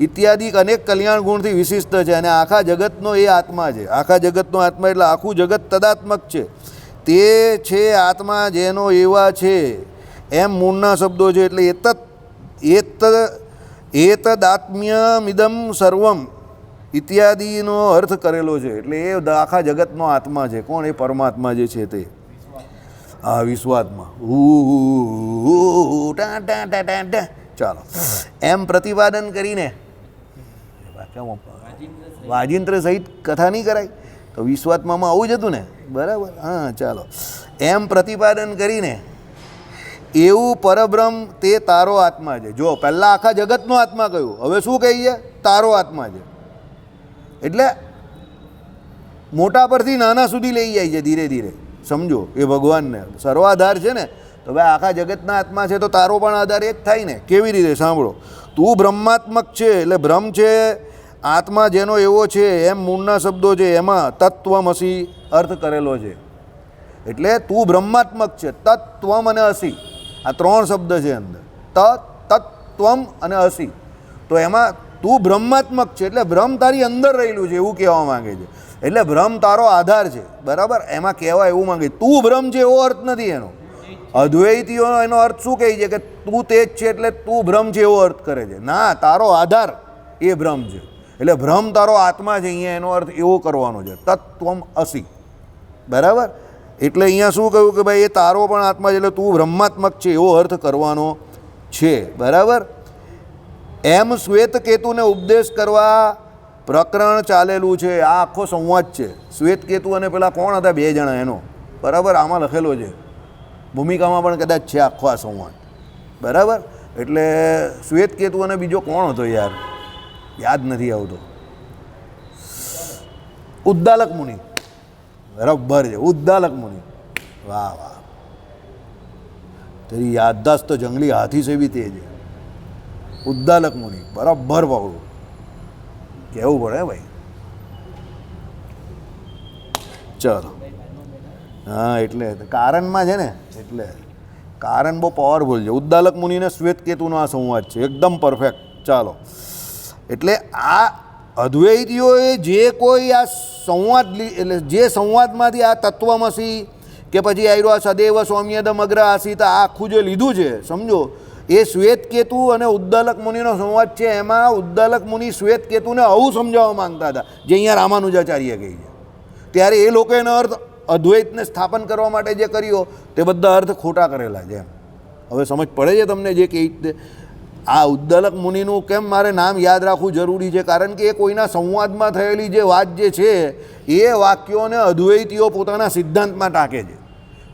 ઇત્યાદિ અનેક કલ્યાણ ગુણથી વિશિષ્ટ છે અને આખા જગતનો એ આત્મા છે. આખા જગતનો આત્મા એટલે આખું જગત તદાત્મક છે. તે છે આત્મા જેનો એવા છે એમ મૂળના શબ્દો છે. એટલે એતદાત્મ્યમિદમ સર્વમ ઇત્યાદિનો અર્થ કરેલો છે. એટલે એ આખા જગતનો આત્મા છે. કોણ? એ પરમાત્મા જે છે તે. હા, વિશ્વાત્મા. ચાલો, એમ પ્રતિપાદન કરીને વાજિંત્ર સહિત કથા નહીં કરાય તો વિશ્વાત્મામાં આવું જ હતું ને? બરાબર. હા, ચાલો. એમ પ્રતિપાદન કરીને એવું પરબ્રહ્મ તે તારો આત્મા છે. જો પહેલાં આખા જગતનો આત્મા કહ્યું, હવે શું કહીએ? તારો આત્મા છે. એટલે મોટા પરથી નાના સુધી લઈ જાય છે ધીરે ધીરે. સમજો, એ ભગવાનને સર્વાધાર છે ને, તો ભાઈ આખા જગતના આત્મા છે તો તારો પણ આધાર એ જ થાય ને. કેવી રીતે? સાંભળો. તું બ્રહ્માત્મક છે, એટલે બ્રહ્મ છે આત્મા જેનો એવો છે એમ મૂળના શબ્દો છે એમાં તત્વમસી અર્થ કરેલો છે. એટલે તું બ્રહ્માત્મક છે. તત્વમ અને અસી, આ ત્રણ શબ્દ છે અંદર. તત્વમ અને અસી. તો એમાં તું બ્રહ્માત્મક છે એટલે બ્રહ્મ તારી અંદર રહેલું છે એવું કહેવા માંગે છે. એટલે બ્રહ્મ તારો આધાર છે. બરાબર. એમાં કહેવા એવું માંગે તું બ્રહ્મ છે એવો અર્થ નથી એનો. અદ્વૈતીઓ એનો અર્થ શું કહે છે કે તું તે જ છે એટલે તું બ્રહ્મ છે એવો અર્થ કરે છે. ના, તારો આધાર એ બ્રહ્મ છે. એટલે બ્રહ્મ તારો આત્મા છે, અહીંયા એનો અર્થ એવો કરવાનો છે. તત્વમ અસી. બરાબર. એટલે અહીંયા શું કહ્યું કે ભાઈ એ તારો પણ આત્મા છે એટલે તું બ્રહ્માત્મક છે એવો અર્થ કરવાનો છે. બરાબર. એમ શ્વેત કેતુને ઉપદેશ કરવા પ્રકરણ ચાલેલું છે. આ આખો સંવાદ છે. શ્વેત કેતુ અને પેલા કોણ હતા? બે જણા એનો. બરાબર. આમાં લખેલો છે, ભૂમિકામાં પણ કદાચ છે આખો આ સંવાદ. બરાબર. એટલે શ્વેત કેતુ અને બીજો કોણ હતો યાર? યાદ નથી આવતો. ઉદ્દાલક મુનિ. બરાબર છે, ઉદ્દાલક મુનિ. વાહ વાહ, તેરી યાદદાસ્ત તો જંગલી હાથી से भी तेज है. ઉદ્દાલક મુનિ. બરાબર પકડું, કહેવું પડે ભાઈ. ચલો. હા, એટલે કારણમાં છે ને, એટલે કારણ બહુ પાવરફુલ છે. ઉદ્દાલક મુનિને શ્વેત કેતુનો આ સંવાદ છે, એકદમ પરફેક્ટ. ચાલો, એટલે આ અદ્વૈતીઓએ જે કોઈ આ સંવાદ એટલે જે સંવાદમાંથી આ તત્વમસી કે પછી આવ્યો આ સદૈવ સૌમ્યદમ અગ્ર આસિત આ આખું જે લીધું છે, સમજો, એ શ્વેત કેતુ અને ઉદ્દાલક મુનિનો સંવાદ છે. એમાં ઉદ્દાલક મુનિ શ્વેત કેતુને આવું સમજાવવા માંગતા હતા જે અહીંયા રામાનુજાચાર્ય કહે છે. ત્યારે એ લોકો એનો અર્થ અદ્વૈતને સ્થાપન કરવા માટે જે કર્યો તે બધા અર્થ ખોટા કરેલા છે. હવે સમજ પડે છે તમને જે કે આ ઉદ્દાલક મુનિનું કેમ મારે નામ યાદ રાખવું જરૂરી છે? કારણ કે એ કોઈના સંવાદમાં થયેલી જે વાત જે છે એ વાક્યોને અદ્વૈતીઓ પોતાના સિદ્ધાંતમાં ટાંકે છે.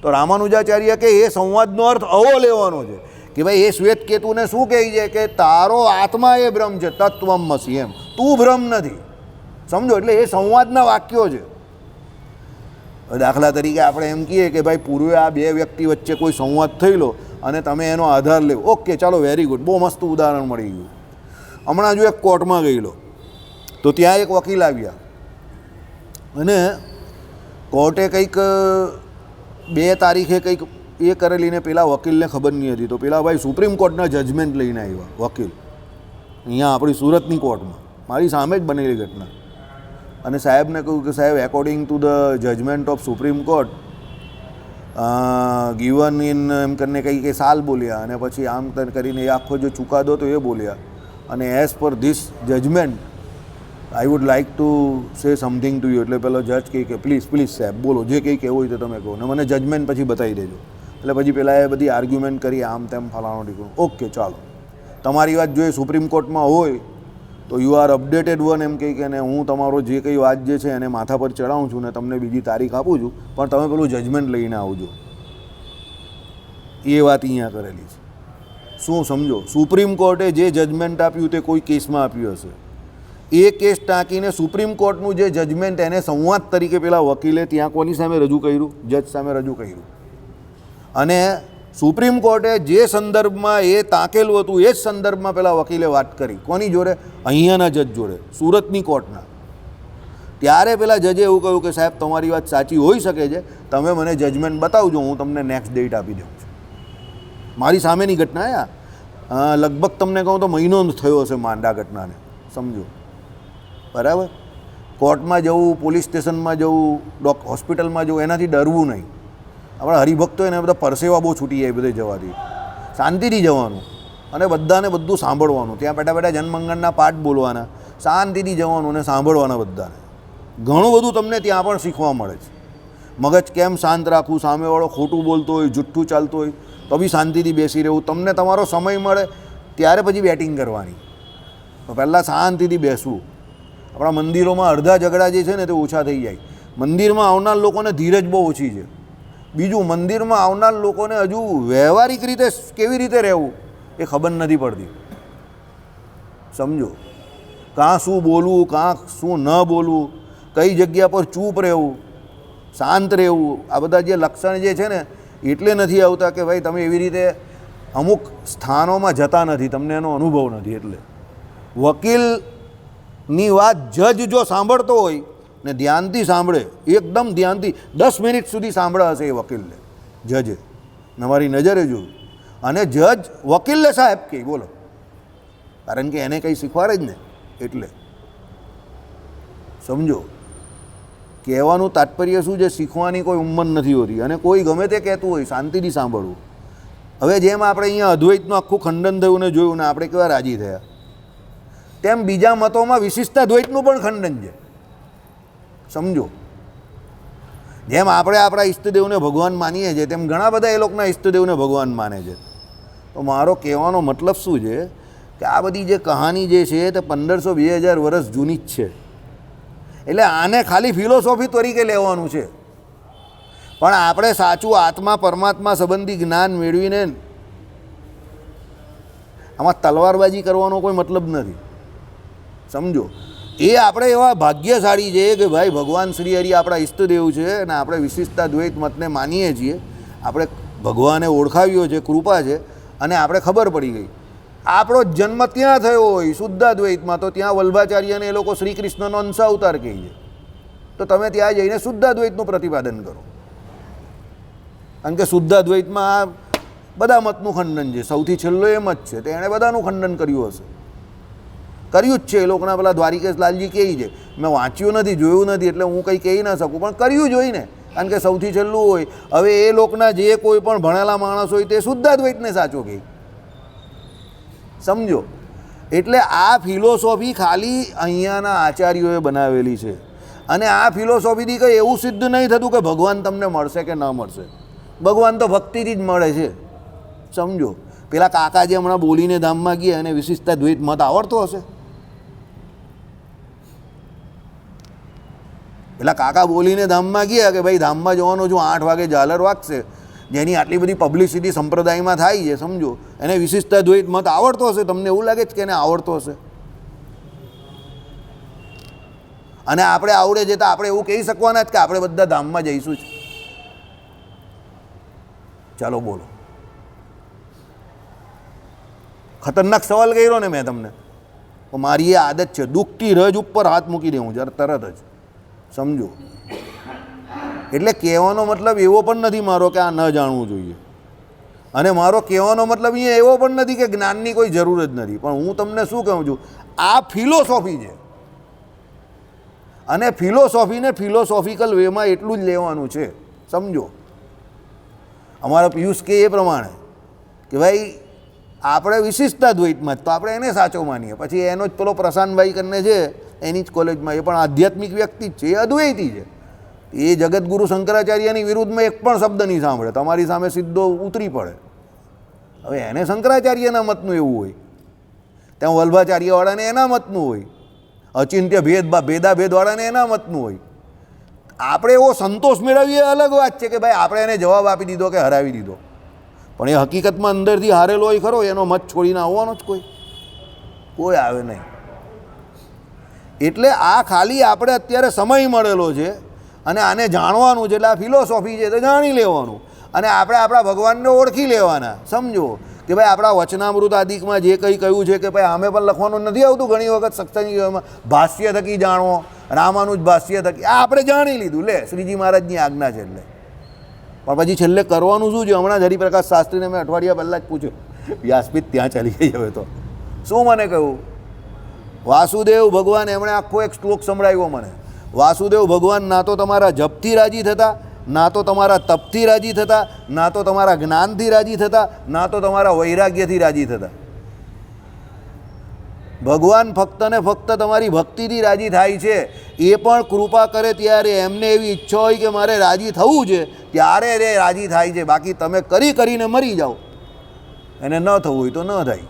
તો રામાનુજાચાર્ય કે એ સંવાદનો અર્થ આવો લેવાનો છે કે ભાઈ એ શ્વેત કેતુને શું કહે છે કે તારો આત્મા એ બ્રહ્મ છે, તત્વમસી, એમ તું બ્રહ્મ નથી. સમજો, એટલે એ સંવાદના વાક્યો છે. દાખલા તરીકે આપણે એમ કહીએ કે ભાઈ પૂર્વે આ બે વ્યક્તિ વચ્ચે કોઈ સંવાદ થયેલો અને તમે એનો આધાર લેવો. ઓકે, ચાલો, વેરી ગુડ, બહુ મસ્ત ઉદાહરણ મળી ગયું. હમણાં જો એક કોર્ટમાં ગયેલો તો ત્યાં એક વકીલ આવ્યા અને કોર્ટે કંઈક 2 તારીખે કંઈક એ કરેલી ને પેલા વકીલને ખબર નહીં હતી. તો પેલા ભાઈ સુપ્રીમ કોર્ટના જજમેન્ટ લઈને આવ્યા વકીલ, અહીંયા આપણી સુરતની કોર્ટમાં, મારી સામે જ બનેલી ઘટના. અને સાહેબને કહ્યું કે સાહેબ, according to the judgment of Supreme Court given in એમ કરીને કંઈ કે સાલ બોલ્યા અને પછી આમ કરીને એ આખો જે ચુકાદો હતો એ બોલ્યા. અને as per this judgement I would like to say something to you. એટલે પેલો જજ કહે કે પ્લીઝ પ્લીઝ સાહેબ બોલો, જે કંઈ કહેવું હોય તો તમે કહો ને મને જજમેન્ટ પછી બતાવી દેજો. એટલે પછી પહેલાં એ બધી આર્ગ્યુમેન્ટ કરી, આમ તેમ ફલાણો ઠીકણું. ઓકે, ચાલો, તમારી વાત જો એ સુપ્રીમ કોર્ટમાં હોય તો યુ આર અપડેટેડ વન, એમ કહી કે ને હું તમારો જે કંઈ વાત જે છે એને માથા પર ચડાવું છું ને તમને બીજી તારીખ આપું છું, પણ તમે પેલું જજમેન્ટ લઈને આવજો. એ વાત અહીંયા કરેલી છે. શું સમજો, સુપ્રીમ કોર્ટે જે જજમેન્ટ આપ્યું તે કોઈ કેસમાં આપ્યું હશે. એ કેસ ટાંકીને સુપ્રીમ કોર્ટનું જે જજમેન્ટ એને સંવાદ તરીકે પેલા વકીલે ત્યાં કોની સામે રજૂ કર્યું? જજ સામે રજૂ કર્યું. અને સુપ્રીમ કોર્ટે જે સંદર્ભમાં એ તાકેલું હતું એ જ સંદર્ભમાં પેલા વકીલે વાત કરી. કોની જોડે? અહીંયાના જજ જોડે, સુરતની કોર્ટના. ત્યારે પેલા જજે એવું કહ્યું કે સાહેબ, તમારી વાત સાચી હોઈ શકે છે, તમે મને જજમેન્ટ બતાવજો, હું તમને નેક્સ્ટ ડેટ આપી દઉં છું. મારી સામેની ઘટના લગભગ તમને કહું તો મહિનો થયો હશે માંડા ઘટનાને. સમજો, બરાબર? કોર્ટમાં જવું, પોલીસ સ્ટેશનમાં જવું, હોસ્પિટલમાં જવું, એનાથી ડરવું નહીં. આપણા હરિભક્તો એને બધા પરસેવા બહુ છૂટી જાય બધે જવાથી. શાંતિથી જવાનું અને બધાને બધું સાંભળવાનું. ત્યાં બેઠા બેઠા જનમંગળના પાઠ બોલવાના, શાંતિથી જવાનું અને સાંભળવાના બધાને. ઘણું બધું તમને ત્યાં પણ શીખવા મળે છે. મગજ કેમ શાંત રાખવું, સામેવાળો ખોટું બોલતો હોય, જુઠ્ઠું ચાલતું હોય તો બી શાંતિથી બેસી રહેવું. તમને તમારો સમય મળે ત્યારે પછી બેટિંગ કરવાની. તો પહેલાં શાંતિથી બેસવું. આપણા મંદિરોમાં અડધા ઝઘડા જે છે ને તે ઓછા થઈ જાય. મંદિરમાં આવનાર લોકોને ધીરજ બહુ ઓછી છે. બીજું, મંદિરમાં આવનાર લોકોને હજુ વ્યવહારિક રીતે કેવી રીતે રહેવું એ ખબર નથી પડતી. સમજો, કાં શું બોલવું, કાં શું ન બોલવું, કઈ જગ્યા પર ચૂપ રહેવું, શાંત રહેવું, આ બધા જે લક્ષણ જે છે ને એટલે નથી આવતા કે ભાઈ તમે એવી રીતે અમુક સ્થાનોમાં જતા નથી, તમને એનો અનુભવ નથી. એટલે વકીલની વાત જજ જો સાંભળતો હોય ને ધ્યાનથી સાંભળે, એકદમ ધ્યાનથી 10 મિનિટ સુધી સાંભળ્યા હશે એ વકીલને, જજે, તમારી નજરે જોયું. અને જજ વકીલને સાહેબ કહે, બોલો, કારણ કે એને કંઈ શીખવાડે જ ને. એટલે સમજો, કહેવાનું તાત્પર્ય શું છે? શીખવાની કોઈ ઉંમર નથી હોતી અને કોઈ ગમે તે કહેતું હોય શાંતિથી સાંભળવું. હવે જેમ આપણે અહીંયા અદ્વૈતનું આખું ખંડન થયું ને જોયું ને આપણે કેવા રાજી થયા, તેમ બીજા મતોમાં વિશિષ્ટાદ્વૈતનું પણ ખંડન છે. સમજો, જેમ આપણે આપણા ઈષ્ટદેવને ભગવાન માનીએ છીએ તેમ ઘણા બધા એ લોકોના ઈષ્ટદેવને ભગવાન માને છે. તો મારો કહેવાનો મતલબ શું છે કે આ બધી જે કહાની જે છે તે 1500-2000 વર્ષ જૂની જ છે. એટલે આને ખાલી ફિલોસોફી તરીકે લેવાનું છે, પણ આપણે સાચું આત્મા પરમાત્મા સંબંધી જ્ઞાન મેળવીને આમાં તલવારબાજી કરવાનો કોઈ મતલબ નથી. સમજો, એ આપણે એવા ભાગ્યશાળી છે કે ભાઈ ભગવાન શ્રી હરિ આપણા ઈષ્ટદેવ છે અને આપણે વિશિષ્ટાદ્વૈત મતને માનીએ છીએ. આપણે ભગવાને ઓળખાવ્યો છે, કૃપા છે અને આપણે ખબર પડી ગઈ. આપણો જન્મ ત્યાં થયો હોય શુદ્ધાદ્વૈતમાં, તો ત્યાં વલ્ભાચાર્યને એ લોકો શ્રી કૃષ્ણનો અંશાવતાર કહે છે. તો તમે ત્યાં જઈને શુદ્ધાદ્વૈતનું પ્રતિપાદન કરો, કારણ કે શુદ્ધાદ્વૈતમાં આ બધા મતનું ખંડન છે. સૌથી છેલ્લો એમ જ છે, તે એણે બધાનું ખંડન કર્યું હશે, કર્યું જ છે. એ લોકોના પેલા દ્વારિકેશ લાલજી કહે છે, મેં વાંચ્યું નથી, જોયું નથી, એટલે હું કંઈ કહી ના શકું, પણ કર્યું જોઈને, કારણ કે સૌથી છેલ્લું હોય. હવે એ લોકોના જે કોઈ પણ ભણેલા માણસ હોય તે શુદ્ધાદ્વૈતને સાચો કહે. સમજો, એટલે આ ફિલોસોફી ખાલી અહીંયાના આચાર્યોએ બનાવેલી છે. અને આ ફિલોસોફીથી કંઈ એવું સિદ્ધ નહીં થતું કે ભગવાન તમને મળશે કે ન મળશે. ભગવાન તો ભક્તિથી જ મળે છે. સમજો, પેલા કાકા જે હમણાં બોલીને ધામમાં ગયા અને વિશિષ્ટાદ્વૈત મત આવડતો હશે? પેલા કાકા બોલીને ધામમાં ગયા કે ભાઈ ધામમાં જવાનું છું, 8 વાગે ઝાલર વાગશે, જેની આટલી બધી પબ્લિસિટી સંપ્રદાયમાં થાય છે, સમજો, એને વિશિષ્ટાદ્વૈત મત આવડતો હશે? તમને એવું લાગે છે કે એને આવડતો હશે? અને આપણે આવડે છે તો આપણે એવું કહી શકવાના જ કે આપણે બધા ધામમાં જઈશું જ? ચાલો બોલો. ખતરનાક સવાલ કર્યો ને મેં તમને. મારી એ આદત છે દુઃખથી રજ ઉપર હાથ મૂકી દેવું જરા તરત જ, સમજો. એટલે કહેવાનો મતલબ એવો પણ નથી મારો કે આ ન જાણવું જોઈએ, અને મારો કહેવાનો મતલબ અહીંયા એવો પણ નથી કે જ્ઞાનની કોઈ જરૂર જ નથી. પણ હું તમને શું કહું છું, આ ફિલોસોફી છે, અને ફિલોસોફીને ફિલોસોફિકલ વેમાં એટલું જ લેવાનું છે, સમજો. અમારા પિયુષ કે એ પ્રમાણે કે ભાઈ આપણે વિશિષ્ટાદ્વૈતમાં જ, તો આપણે એને સાચો માનીએ. પછી એનો જ પેલો પ્રશાંતભાઈ કરીને છે એની જ કોલેજમાં, એ પણ આધ્યાત્મિક વ્યક્તિ જ છે, એ અદ્વૈતી છે. એ જગતગુરુ શંકરાચાર્યની વિરુદ્ધમાં એક પણ શબ્દ નહીં સાંભળે, તમારી સામે સીધો ઉતરી પડે. હવે એને શંકરાચાર્યના મતનું એવું હોય, ત્યાં વલ્ભાચાર્યવાળાને એના મતનું હોય, અચિંત્ય ભેદાભેદવાળાને એના મતનું હોય. આપણે એવો સંતોષ મેળવીએ અલગ વાત છે કે ભાઈ આપણે એને જવાબ આપી દીધો કે હરાવી દીધો, પણ એ હકીકતમાં અંદરથી હારેલો હોય ખરો, એનો મત છોડીને આવવાનો જ કોઈ આવે નહીં. એટલે આ ખાલી આપણે અત્યારે સમય મળેલો છે અને આને જાણવાનું છે, એટલે આ ફિલોસોફી છે તો જાણી લેવાનું, અને આપણે આપણા ભગવાનને ઓળખી લેવાના, સમજો. કે ભાઈ આપણા વચનામૃત આદિકમાં જે કંઈ કહ્યું છે કે ભાઈ આમે પણ લખવાનું નથી આવતું ઘણી વખત સત્સંગીઓમાં, ભાષ્ય થકી જાણવો, રામાનુજ ભાષ્ય થકી, આ આપણે જાણી લીધું, લે શ્રીજી મહારાજની આજ્ઞા છે એટલે. પણ પછી છેલ્લે કરવાનું શું છે? હમણાં જ હરિપ્રકાશ શાસ્ત્રીને મેં અઠવાડિયા પહેલાં જ પૂછ્યું, વ્યાસપીઠ ત્યાં ચાલી ગઈ હવે તો. શું મને કહ્યું? વાસુદેવ ભગવાન, એમણે આખો એક શ્લોક સંભળાવ્યો મને. વાસુદેવ ભગવાન ના તો તમારા જપથી રાજી થતા, ના તો તમારા તપથી રાજી થતા, ના તો તમારા જ્ઞાનથી રાજી થતા, ના તો તમારા વૈરાગ્યથી રાજી થતા. ભગવાન ફક્ત ને ફક્ત તમારી ભક્તિથી રાજી થાય છે. એ પણ કૃપા કરે ત્યારે, એમને એવી ઈચ્છા હોય કે મારે રાજી થવું છે ત્યારે એ રાજી થાય છે. બાકી તમે કરીને મરી જાઓ, એને ન થવું હોય તો ન થાય.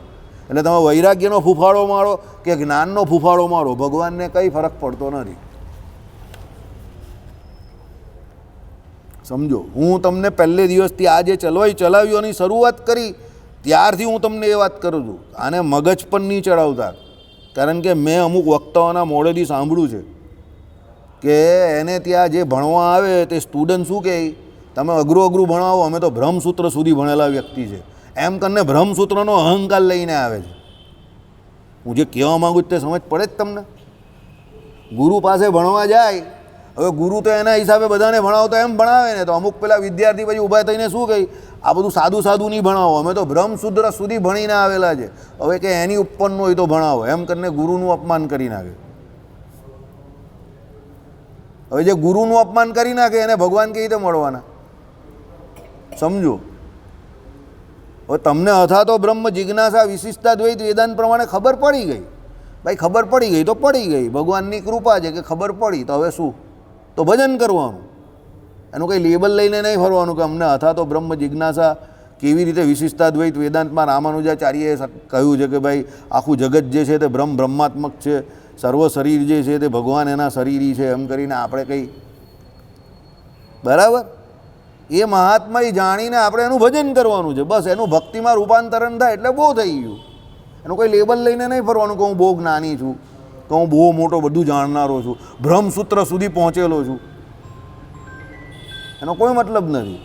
એટલે તમે વૈરાગ્યનો ફૂફાડો મારો કે જ્ઞાનનો ફૂફાડો મારો, ભગવાનને કંઈ ફરક પડતો નથી, સમજો. હું તમને પહેલે દિવસથી આ જે ચલાવ્યોની શરૂઆત કરી ત્યારથી હું તમને એ વાત કરું છું. આને મગજ પણ નહીં ચડાવતા, કારણ કે મેં અમુક વક્તાઓના મોડેથી સાંભળ્યું છે કે એને ત્યાં જે ભણવા આવે તે સ્ટુડન્ટ શું કહે, તમે અઘરું ભણાવો, અમે તો બ્રહ્મસૂત્ર સુધી ભણેલા વ્યક્તિ છે, એમ કરીને બ્રહ્મસૂત્રનો અહંકાર લઈને આવે છે. હું જે કહેવા માગું તે સમજ પડે જ તમને? ગુરુ પાસે ભણવા જાય, હવે ગુરુ તો એના હિસાબે બધાને ભણાવતો એમ ભણાવે ને, તો અમુક પેલા વિદ્યાર્થી પછી ઊભા થઈને શું કહે, આ બધું સાદું નહીં ભણાવો, અમે તો બ્રહ્મસૂત્ર સુધી ભણીને આવેલા છે, હવે કે એની ઉપરનું હોય તો ભણાવો, એમ કરીને ગુરુનું અપમાન કરી નાખે. હવે જે ગુરુનું અપમાન કરી નાખે એને ભગવાન કેવી રીતે મળવાના, સમજો. હવે તમને અથાતો બ્રહ્મ જિજ્ઞાસા વિશિષ્ટાદ્વૈત વેદાંત પ્રમાણે ખબર પડી ગઈ, ભાઈ ખબર પડી ગઈ તો પડી ગઈ, ભગવાનની કૃપા છે કે ખબર પડી, તો હવે શું? તો ભજન કરવાનું, એનું કંઈ લેબલ લઈને નહીં ફરવાનું કે અમને અથાતો બ્રહ્મ જિજ્ઞાસા કેવી રીતે વિશિષ્ટાદ્વૈત વેદાંતમાં રામાનુજાચાર્યએ કહ્યું છે કે ભાઈ આખું જગત જે છે તે બ્રહ્માત્મક છે, સર્વ શરીર જે છે તે ભગવાન એના શરીરી છે, એમ કરીને આપણે કંઈ, બરાબર? એ મહાત્મા જાણીને આપણે એનું ભજન કરવાનું છે, બસ. એનું ભક્તિમાં રૂપાંતરણ થાય એટલે બહુ થઈ ગયું. એનું કોઈ લેબલ લઈને નહીં ફરવાનું કે હું બહુ જ્ઞાની છું, કે હું બહુ મોટો બધું જાણનારો છું, બ્રહ્મસૂત્ર સુધી પહોંચેલો છું, એનો કોઈ મતલબ નથી.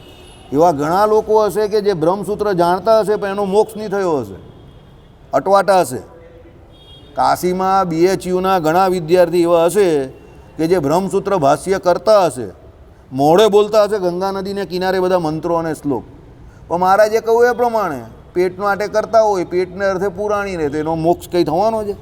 એવા ઘણા લોકો હશે કે જે બ્રહ્મસૂત્ર જાણતા હશે પણ એનો મોક્ષ નહીં થયો હશે, અટવાટા હશે. કાશીમાં BHUના ઘણા વિદ્યાર્થી એવા હશે કે જે બ્રહ્મસૂત્ર ભાષ્ય કરતા હશે, મોઢે બોલતા હશે ગંગા નદીને કિનારે બધા મંત્રો અને શ્લોક, પણ મહારાજે કહ્યું એ પ્રમાણે પેટનો આટે કરતા હોય, પેટને અર્થે પુરાણી રહે, તો એનો મોક્ષ કંઈ થવાનો છે?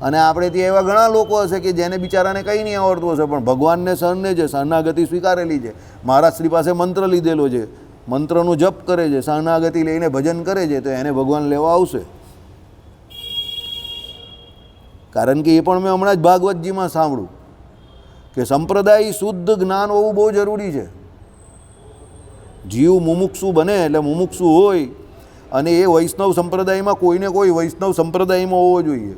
અને આપણે ત્યાં એવા ઘણા લોકો હશે કે જેને બિચારાને કંઈ નહીં આવડતું હશે, પણ ભગવાનને શરણે છે, શરણાગતિ સ્વીકારેલી છે, મહારાજ શ્રી પાસે મંત્ર લીધેલો છે, મંત્રનું જપ કરે છે, શરણાગતિ લઈને ભજન કરે છે, તો એને ભગવાન લેવા આવશે. કારણ કે એ પણ મેં હમણાં જ ભાગવતજીમાં સાંભળ્યું કે સંપ્રદાય શુદ્ધ જ્ઞાન હોવું બહુ જરૂરી છે. જીવ મુમુક્ષુ બને એટલે મુમુક્ષુ હોય, અને એ વૈષ્ણવ સંપ્રદાયમાં કોઈને કોઈ વૈષ્ણવ સંપ્રદાયમાં હોવો જોઈએ,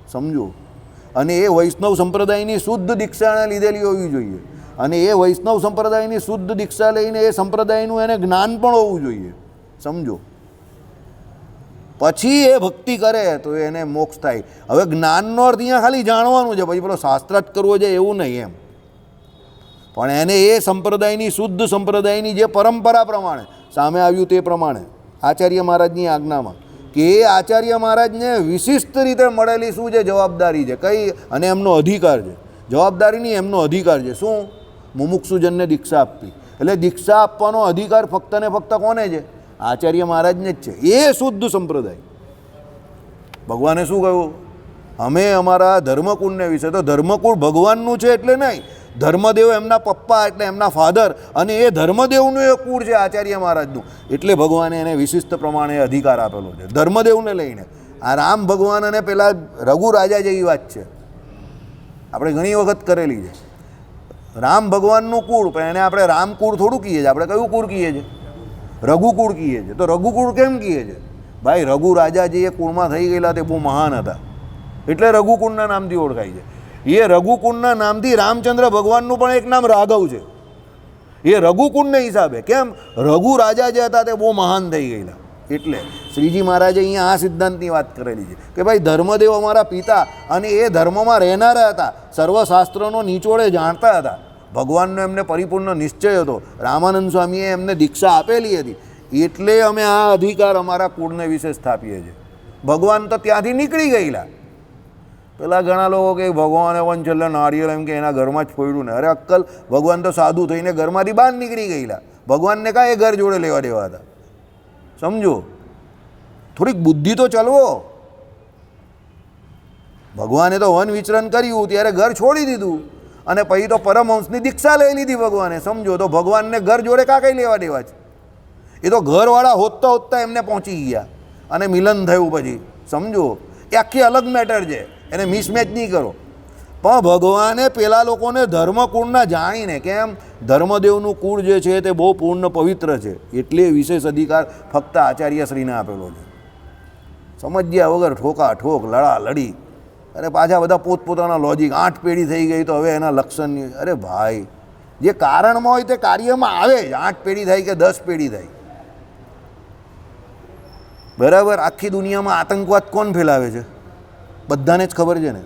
સમજો. અને એ વૈષ્ણવ સંપ્રદાયની શુદ્ધ દીક્ષાને લીધેલી હોવી જોઈએ. અને એ વૈષ્ણવ સંપ્રદાયની શુદ્ધ દીક્ષા લઈને એ સંપ્રદાયનું એને જ્ઞાન પણ હોવું જોઈએ, સમજો. પછી એ ભક્તિ કરે તો એને મોક્ષ થાય. હવે જ્ઞાનનો અર્થ અહીંયા ખાલી જાણવાનું છે, પછી પેલો શાસ્ત્રાર્થ કરવો છે એવું નહીં એમ. પણ એને એ સંપ્રદાયની શુદ્ધ સંપ્રદાયની જે પરંપરા પ્રમાણે સામે આવ્યું તે પ્રમાણે આચાર્ય મહારાજની આજ્ઞામાં કે એ આચાર્ય મહારાજને વિશિષ્ટ રીતે મળેલી શું છે જવાબદારી છે કઈ, અને એમનો અધિકાર છે. જવાબદારી નહીં, એમનો અધિકાર છે. શું? મુમુક્ષુજનને દીક્ષા આપવી. એટલે દીક્ષા આપવાનો અધિકાર ફક્ત ને ફક્ત કોને છે? આચાર્ય મહારાજને જ છે. એ શુદ્ધ સંપ્રદાય. ભગવાને શું કહ્યું? અમે અમારા ધર્મકુળને વિશે, તો ધર્મકુળ ભગવાનનું છે એટલે નહીં, ધર્મદેવ એમના પપ્પા એટલે એમના ફાધર, અને એ ધર્મદેવનું એ કુળ છે આચાર્ય મહારાજનું, એટલે ભગવાને એને વિશિષ્ટ પ્રમાણે અધિકાર આપેલો છે ધર્મદેવને લઈને. આ રામ ભગવાન અને પેલા રઘુ રાજા જેવી વાત છે, આપણે ઘણી વખત કરેલી છે. રામ ભગવાનનું કુળ, પણ એને આપણે રામકુળ થોડું કહીએ છીએ, આપણે કયું કુળ કહીએ છીએ? રઘુકુળ કહીએ છીએ. તો રઘુકુળ કેમ કહીએ છીએ? ભાઈ રઘુ રાજા જે એ કુળમાં થઈ ગયેલા તે બહુ મહાન હતા, એટલે રઘુકુળના નામથી ઓળખાય છે. એ રઘુકુળના નામથી રામચંદ્ર ભગવાનનું પણ એક નામ રાઘવ છે. એ રઘુકુળને હિસાબે. કેમ? રઘુ રાજા જે હતા તે બહુ મહાન થઈ ગયેલા. એટલે શ્રીજી મહારાજે અહીંયા આ સિદ્ધાંતની વાત કરેલી છે કે ભાઈ ધર્મદેવ અમારા પિતા, અને એ ધર્મમાં રહેનારા હતા, સર્વશાસ્ત્રનો નિચોડે જાણતા હતા, ભગવાનનો એમને પરિપૂર્ણ નિશ્ચય હતો, રામાનંદ સ્વામીએ એમને દીક્ષા આપેલી હતી, એટલે અમે આ અધિકાર અમારા કુળને વિશે સ્થાપીએ છીએ. ભગવાન તો ત્યાંથી નીકળી ગયેલા. પેલા ઘણા લોકો કે ભગવાને પણ છેલ્લે નારિયેળ એમ કે એના ઘરમાં જ ફોડ્યું ને. અરે અક્કલ, ભગવાન તો સાધુ થઈને ઘરમાંથી બહાર નીકળી ગયેલા. ભગવાનને કાંઈ એ ઘર જોડે લેવા દેવા હતા? સમજો, થોડીક બુદ્ધિ તો ચલવો. ભગવાને તો વન વિચરણ કર્યું ત્યારે ઘર છોડી દીધું, અને પછી તો પરમહંસની દીક્ષા લઈ લીધી ભગવાને. સમજો, તો ભગવાનને ઘર જોડે કાં કંઈ લેવા દેવા છે? એ તો ઘરવાળા હોતતા હોતતા એમને પહોંચી ગયા અને મિલન થયું પછી. સમજો, એ આખી અલગ મેટર છે, એને મિસમેચ નહીં કરો. પણ ભગવાને પેલા લોકોને ધર્મકુળના જાણીને, કેમ? ધર્મદેવનું કુળ જે છે તે બહુ પૂર્ણ પવિત્ર છે, એટલે વિશેષ અધિકાર ફક્ત આચાર્યશ્રીને આપેલો છે. સમજ્યા વગર ઠોકા ઠોક, લડા લડી, અને પાછા બધા પોતપોતાના લોજિક. 8 પેઢી થઈ ગઈ તો હવે એના લક્ષણની. અરે ભાઈ, જે કારણમાં હોય તે કાર્યમાં આવે જ. 8 પેઢી થાય કે 10 પેઢી થાય, બરાબર. આખી દુનિયામાં આતંકવાદ કોણ ફેલાવે છે? બધાને જ ખબર છે ને.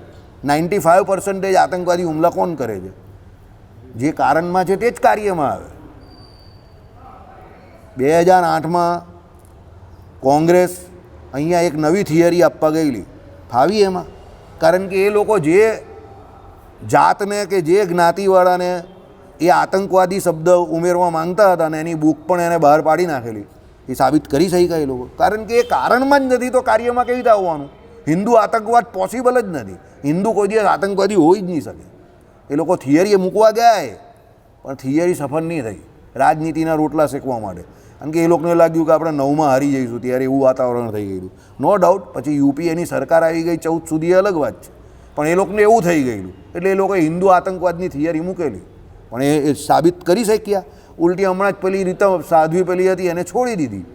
95% આતંકવાદી હુમલા કોણ કરે છે? જે કારણમાં છે તે જ કાર્યમાં આવે. 2008માં કોંગ્રેસ અહીંયા એક નવી થિયરી આપવા ગયેલી, ફાવી એમાં. કારણ કે એ લોકો જે જાતને કે જે જ્ઞાતિવાળાને એ આતંકવાદી શબ્દ ઉમેરવા માંગતા હતા, ને એની બુક પણ એને બહાર પાડી નાખેલી, એ સાબિત કરી શક્યા એ લોકો. કારણ કે એ કારણમાં જ નથી તો કાર્યમાં કેવી રીતે આવવાનું? હિન્દુ આતંકવાદ પોસિબલ જ નથી. હિન્દુ કોઈ દિવસ આતંકવાદી હોઈ જ નહીં શકે. એ લોકો થિયરીએ મૂકવા ગયા, પણ થિયરી સફળ નહીં થઈ, રાજનીતિના રોટલા શેકવા માટે. કારણ કે એ લોકોને લાગ્યું કે આપણે 9માં હારી જઈશું, ત્યારે એવું વાતાવરણ થઈ ગયેલું. નો ડાઉટ પછી યુપી એની સરકાર આવી ગઈ 14 સુધી, એ અલગ વાત છે, પણ એ લોકોને એવું થઈ ગયેલું, એટલે એ લોકોએ હિન્દુ આતંકવાદની થિયરી મૂકેલી. પણ એ સાબિત કરી શક્યા? ઉલટી હમણાં જ પેલી રીતે સાધ્વી પેલી હતી એને છોડી દીધી,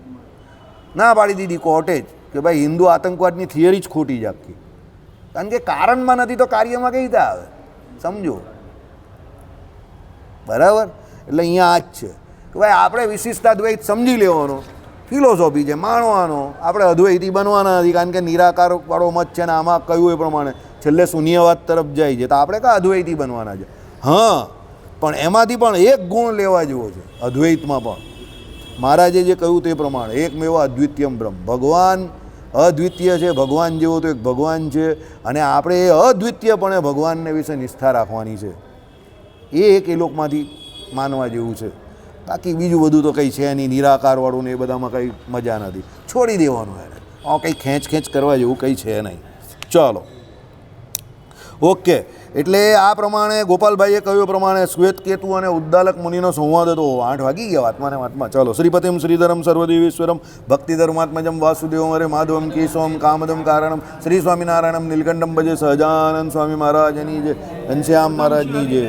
ના પાડી દીધી કોર્ટે જ કે ભાઈ હિન્દુ આતંકવાદની થિયરી જ ખોટી જ આખી. કારણ કે કારણમાં નથી તો કાર્યમાં કઈ રીતે આવે? સમજો, બરાબર. એટલે અહીંયા આ જ છે કે ભાઈ આપણે વિશિષ્ટાદ્વૈત સમજી લેવાનો, ફિલોસોફી છે, માણવાનો. આપણે અદ્વૈતી બનવાના નથી, કારણ કે નિરાકારવાળો મત છે ને આમાં કહ્યું એ પ્રમાણે છેલ્લે શૂન્યવાદ તરફ જાય છે, તો આપણે કાં અદ્વૈતી બનવાના છે? હા, પણ એમાંથી પણ એક ગુણ લેવા જેવો છે અદ્વૈતમાં પણ. મહારાજે જે કહ્યું તે પ્રમાણે એકમેવ અદ્વિતીયમ બ્રહ્મ, ભગવાન અદ્વિતીય છે, ભગવાન જેવો તો એક ભગવાન છે, અને આપણે એ અદ્વિતીયપણે ભગવાનને વિશે નિષ્ઠા રાખવાની છે. એ એક એ લોકમાંથી માનવા જેવું છે. બાકી બીજું બધું તો કંઈ છે નહીં, નિરાકારવાળું ને એ બધામાં કંઈ મજા નથી, છોડી દેવાનું એને. કંઈ ખેંચ કરવા જેવું કંઈ છે નહીં. ચાલો, ઓકે. એટલે આ પ્રમાણે ગોપાલભાઈએ કહ્યું પ્રમાણે શ્વેતકેતુ અને ઉદ્દાલક મુનિનો સંવાદ હતો. 8 વાગી ગયા વાતમાં ને વાતમાં. ચાલો, શ્રીપતિમ શ્રીધરમ સર્વદેવીશ્વરમ ભક્તિધર્માત્મજમ વાસુદેવમ હરે માધવમ કેશવમ કામદમ કારણમ શ્રી સ્વામિનારાયણમ નીલકંઠમ ભજે સહજાનંદ સ્વામી મહારાજની જય, ઘનશ્યામ મહારાજની જય.